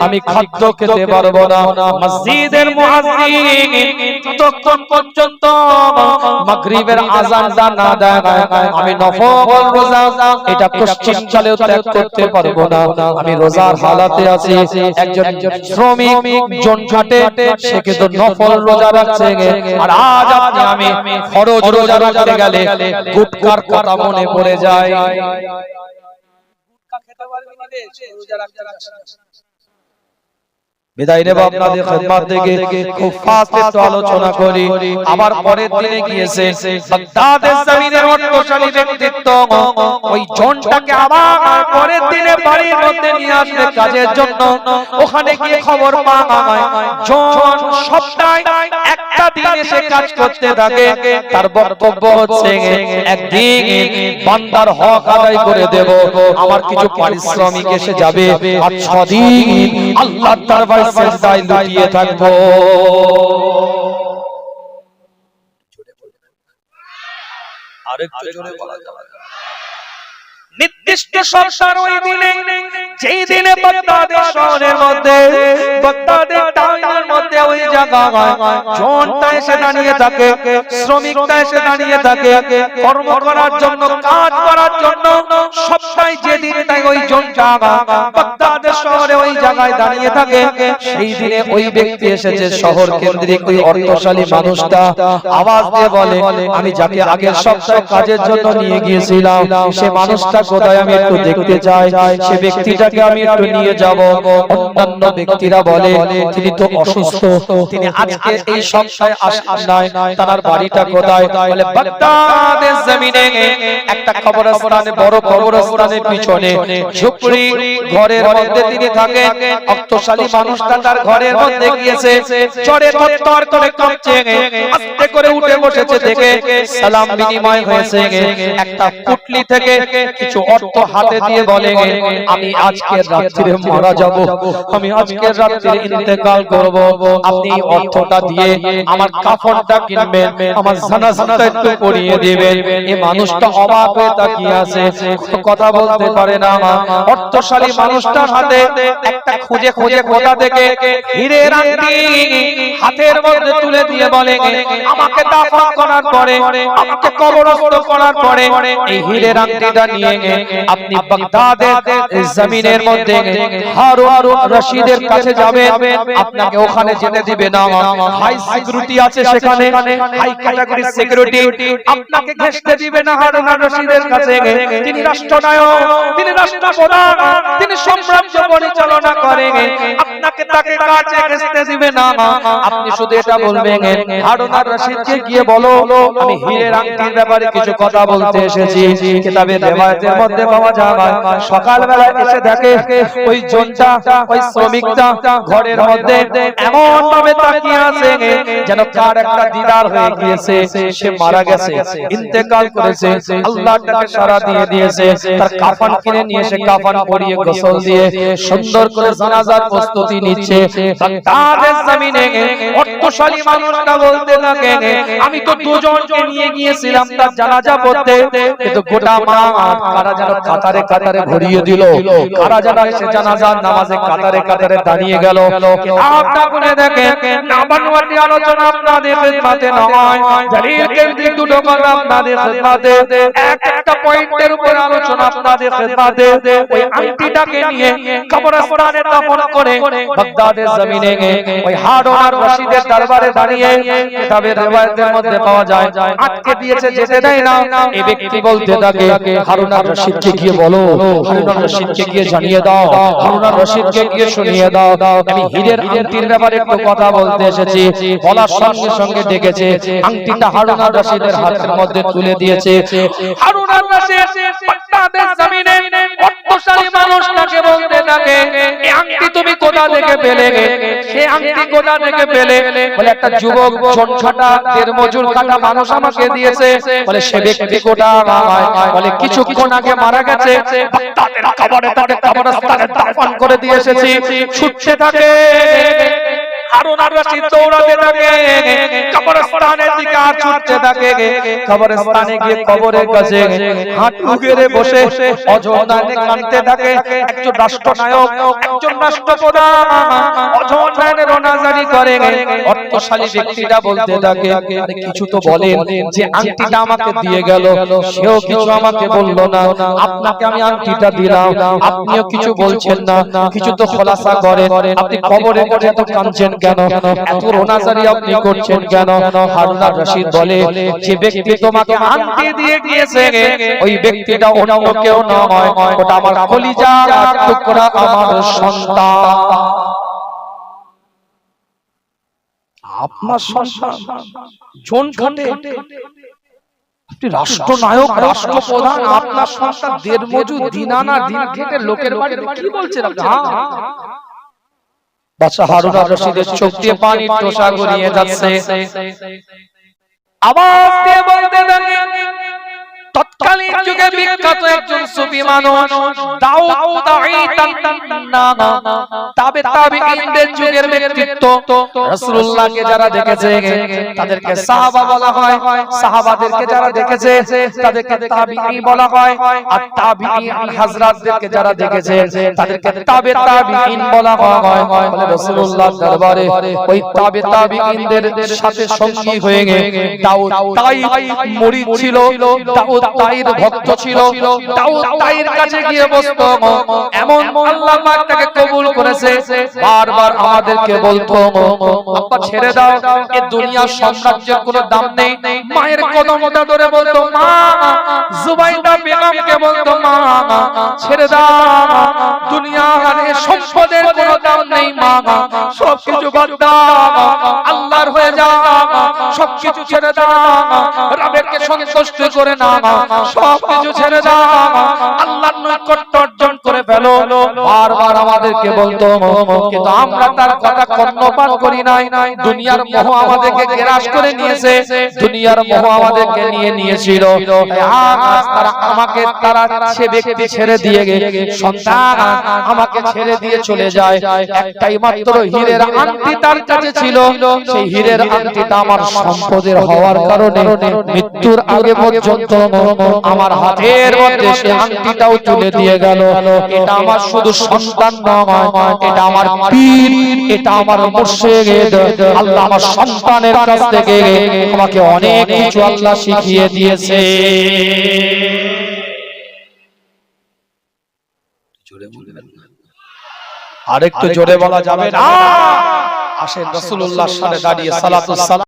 Speaker 1: আমি খাদ্য খেতে পারবো না। মসজিদের মুয়াজ্জিন ততক্ষণ পর্যন্ত মাগরিবের আযানটা না দেয় আমি নফল রোজা এটা পশ্চিম কালেও ত্যাগ করতে পারবো না, আমি রোজার হালাতে আছি। একজন শ্রমিক জনঘাটে সে কিন্তু নফল রোজা রাখছে, আর আজ আপনি আমি ফরজ রোজা রাখতে গেলে গুটকার কথা মনে পড়ে যায়। গুটকা খেতে পারবি না রে, রোজা রাখতে বিদায় নেব আপনাদের খিদমত থেকে। খুব ফাস্ট একটু আলোচনা করি। আবার পরের দিনে গিয়েছে বাগদাদের জমিনের অর্থশালী ব্যক্তিত্ব, ওই জনটাকে আবার পরের দিনে বাড়ির মধ্যে নিয়ে আসলে কাজের জন্য। ওখানে গিয়ে খবর পায় জন সপ্তাহে একটা দিন এসে কাজ করতে থাকে। তার বক্তব্য হচ্ছে একদিন বান্দার হক আদায় করে দেব, আমার কিছু পারিশ্রমিক এসে যাবে, আর 6 দিন আল্লাহর দরবারে সেজদায় লুটিয়ে থাকবো। আরেকটু জোরে বলা যাবে। নির্দিষ্ট সরকার ওই দিনে, যেই দিনে বাগদাদের শহরের মধ্যে, বাগদাদের টাউনের মধ্যে ওই জায়গায় জনটা এসে দাঁড়িয়ে থাকে, শ্রমিকটা এসে দাঁড়িয়ে থাকে কর্ম করার জন্য, কাজ করার জন্য। সপ্তাহে যেদিন তাই ওই জনটা বাগদাদের শহরে ওই জায়গায় দাঁড়িয়ে থাকে, সেই দিনে ওই ব্যক্তি এসেছে শহর কেন্দ্রিক ওই অর্থশালী মানুষটা আওয়াজ দিয়ে বলে আমি যাকে আগের সপ্তাহে কাজের জন্য নিয়ে গিয়েছিলাম সে মানুষটা কোথায়, আমি একটু দেখতে চাই। সে ব্যক্তিটা ব্যক্তিটাকে আমি একটু নিয়ে যাব। অন্যান্য ব্যক্তিরা বলে তিনি তো অসুস্থ, তিনি আজকে এই সপ্তাহে আসেন নাই, তার বাড়িটা কোথায়? বলে বাগদাদের জমিনে একটা কবরস্থানে, বড় কবরস্থানের পিছনে ঝুপড়ি ঘরের মধ্যে তিনি থাকেন। অর্থশালী মানুষটা তার ঘরের মধ্যে গিয়েছে, চড়ে তরতর করে কাঁপছে, আস্তে করে উঠে বসেছে, দেখে সালাম বিনিময় হয়েছে। একটা পুটলি থেকে কিছু অর্থ হাতে দিয়ে বলে আমি আজকের রাত্রে মারা যাব, আমি আজকের রাত্রে ইন্তেকাল করব, আপনি অর্থটা দিয়ে আমার কাফনটা কিনবেন, আমার জানাজাটা একটু পড়িয়ে দিবেন। এই মানুষটা অবাক হয়ে তাকিয়ে আছে, কথা বলতে পারে না। অর্থশালী মানুষটার হাতে একটা খুঁজে খুঁজে কোথা থেকে হীরের আংটি হাতের মধ্যে তুলে দিয়ে বলে আমাকে দাফন করার পরে, আমাকে কবরস্থ করার পরে এই হীরের আংটিটা নিয়ে আপনি বাগদাদের জমিনের মধ্যে হারুন রশিদের কাছে যাবেন, আপনাকে ওখানে যেতে দিবে না, হাই সিকিউরিটি আছে সেখানে, হাই ক্যাটাগরি সিকিউরিটি, আপনাকে ঘেঁষতে দিবে না হারুন রশিদের কাছে। তিনি রাষ্ট্রনায়ক, তিনি রাষ্ট্রপ্রধান, তিনি সাম্রাজ্য পরিচালনা করেন, আপনাকে তাকে কাছে ঘেঁষতে দিবে না। আপনি শুধু এটা বলবেন হারুন রশিদকে গিয়ে বলো আমি হীরের আংটির ব্যাপারে কিছু কথা বলতে এসেছি। কিতাবের রিওয়ায়াতের মধ্যে পাওয়া যায় সকালবেলা এসে দেখে ওই জনটা, ওই শ্রমিকটা ঘরের মধ্যে এমন ভাবে তাকিয়ে আছে যেন কার একটা দিদার হয়ে গিয়েছে, সে মারা গেছে, ইন্তেকাল করেছে, আল্লাহ তাকে সারা দিয়ে দিয়েছে। তার কাফন কিনে নিয়ে এসে কাফন পরিয়ে গোসল দিয়ে সুন্দর করে জানাজার প্রস্তুতি নিচ্ছে। বাগদাদের জমিনে অর্থশালী মানুষটা বলতে লাগে আমি তো দুজনকে নিয়ে গিয়েছিলাম তার জানাজা পড়তে, কিন্তু গোটা মাঠ কারা যেন কাতারে কাতারে ভরিয়ে দিল, কারা যেন এসে জানাজার নামাজে কাতারে কাতারে দাঁড়িয়ে গেল। কিতাবটা খুলে দেখে নাবানুয়াটি আলোচনা আপনাদের খিদমতে নয়, জালিল কেন্দ্রিক দুটো কথা আপনাদের খিদমতে, একটা পয়েন্টের উপর আলোচনা আপনাদের খিদমতে। ওই আংটিটাকে নিয়ে কবরস্থানে দাফন করে বাগদাদের জমিনে ওই হারুন রশিদের দরবারে দাঁড়িয়ে কিতাবের রিওয়ায়াতের মধ্যে পাওয়া যায় আটকে দিয়েছে, যেতে দেয় না। এই ব্যক্তি বলতে থাকে হারুন রশিদকে গিয়ে বলো, হারুন রশিদকে গিয়ে জানিয়ে দাও, হারুন রশিদকে গিয়ে শুনিয়ে দাও আমি হীরের আংটির ব্যাপারে একটু কথা বলতে এসেছি। বলার সঙ্গে সঙ্গে ডেকেছে, আংটিটা হারুন রশিদের হাতের মধ্যে তুলে দিয়েছে। হারুন রশিদ বাগদাদের জমিনে অর্থশালী মানুষটাকে বলতে থাকে এই আংটি তুমি কোথা থেকে পেলে? সে আংটি কোথা থেকে পেলে? বলে একটা যুবক ছোটখাটা দেড় মজুর কাটা মানুষ আমাকে দিয়েছে। বলে সে ব্যক্তি কোথা? বলে কিছুক্ষণ আগে মারা গেছে, বাগদাদের কবরে তাকে কবরস্থানে দাফন করে দিয়ে এসেছি। ছুটতে থাকে হারুন রশিদ, দৌড়াতে থাকে কবরস্থানের দিকে, আর ছুটতে থাকে। কবরস্থানে গিয়ে কবরের কাছে হাঁটু গেড়ে বসে অজস্র কাঁদতে থাকে। একজন রাষ্ট্রনায়ক, একজন রাষ্ট্রপ্রধান অজস্র রোনাজারি করে। অর্থশালী ব্যক্তিটা বলতে থাকে আরে কিছু তো বলেন, যে আংটিটা আমাকে দিয়ে গেল সেও কিছু আমাকে বললো না, আপনাকে আমি আংটিটা দিলাম আপনিও কিছু বলছেন না, কিছু তো খোলাসা করেন, আপনি কবরে বসে এত কাঁদছেন কেন, এত রোনাজারি আপনি করছেন কেন? হারুন রশিদ বলে যে ব্যক্তি তোমাকে আংটি দিয়ে গিয়েছে ওই ব্যক্তিটা অন্য কেউ নয়, ওটা আমার কলিজার টুকরা, আমার সন্তান। আপনার সন্তান জন খাটে, আপনি রাষ্ট্রনায়ক, রাষ্ট্রপ্রধান, আপনার সন্তান দেড় মজুর দিন আনা দিন খেটে লোকের বাড়িতে কি বলছেন আপনি? বাদশা হারুন রশিদের চোখ দিয়ে পানি টোসা গড়িয়ে যাচ্ছে। আওয়াজ দিয়ে বলতে থাকে তৎকালীন যুগে বিখ্যাত একজন সুফি মানুষ দাউদ তাবেঈনদের যুগের ব্যক্তিত্ব, রাসূলুল্লাহকে যারা দেখেছে তাদেরকে সাহাবা বলা হয়, সাহাবাদেরকে যারা দেখেছে তাদেরকে তাবেঈন বলা হয়, আর তাবেঈন হযরতদেরকে যারা দেখেছে তাদেরকে তাবেঈন বলা হয়। বলে রাসূলুল্লাহর দরবারে ওই তাবেঈনদের সাথে সঙ্গী হয়ে দাউদ তাইব মুরিদ ছিল। দাউদ তাইব তাইর ভক্ত ছিল, দাউদ তাইর কাছে গিয়ে বসতো, এমন আল্লাহ পাক তাকে কবুল করেছে। বারবার আমাদেরকে বলতো, আব্বা ছেড়ে দাও, এই দুনিয়ার সাম্রাজ্যের কোনো দাম নেই। মায়ের কদমটা ধরে বলতো, মা। জুবাইদা বেগমকে বলতো, মা ছেড়ে দাও, দুনিয়ার এই সম্পদের কোনো দাম নেই মা, সবকিছু বাদ দাও, আল্লাহর হয়ে যাও, সবকিছু ছেড়ে দাও, রবেরকে সন্তুষ্ট করে নাও, সবকিছু ছেড়ে দাও, আল্লাহর নৈকট্য অর্জন করে ফেলো। বারবার আমাদেরকে বলতো, কিন্তু আমরা তার কথা কর্ণপাত করি নাই। দুনিয়ার মোহ আমাদেরকে গ্রাস করে নিয়েছে, দুনিয়ার মোহ আমাদেরকে নিয়ে নিয়েছিল। আজ তারা আমাকে, তারা সে ব্যক্তি ছেড়ে দিয়ে গেছে, সন্তান আমাকে ছেড়ে দিয়ে চলে যায়। একটাই মাত্র হীরের আংটি তার কাছে ছিল, সেই হীরের আংটিটা আমার সম্পদের হওয়ার কারণে মৃত্যুর আগে পর্যন্ত আমার হাতের মধ্যে সেই আংটিটাও তুলে দিয়ে গেল। এটা আমার শুধু সন্তান নয়, এটা আমার পীর, এটা আমার মুর্শিদ। আল্লাহ আমার সন্তানের কাছ থেকে আমাকে অনেক কিছু আল্লাহ শিখিয়ে দিয়েছে। আরেকটু জোরে বলা যাবে না? আসেন রাসূলুল্লাহর সামনে দাঁড়িয়ে সালাতুস সালাম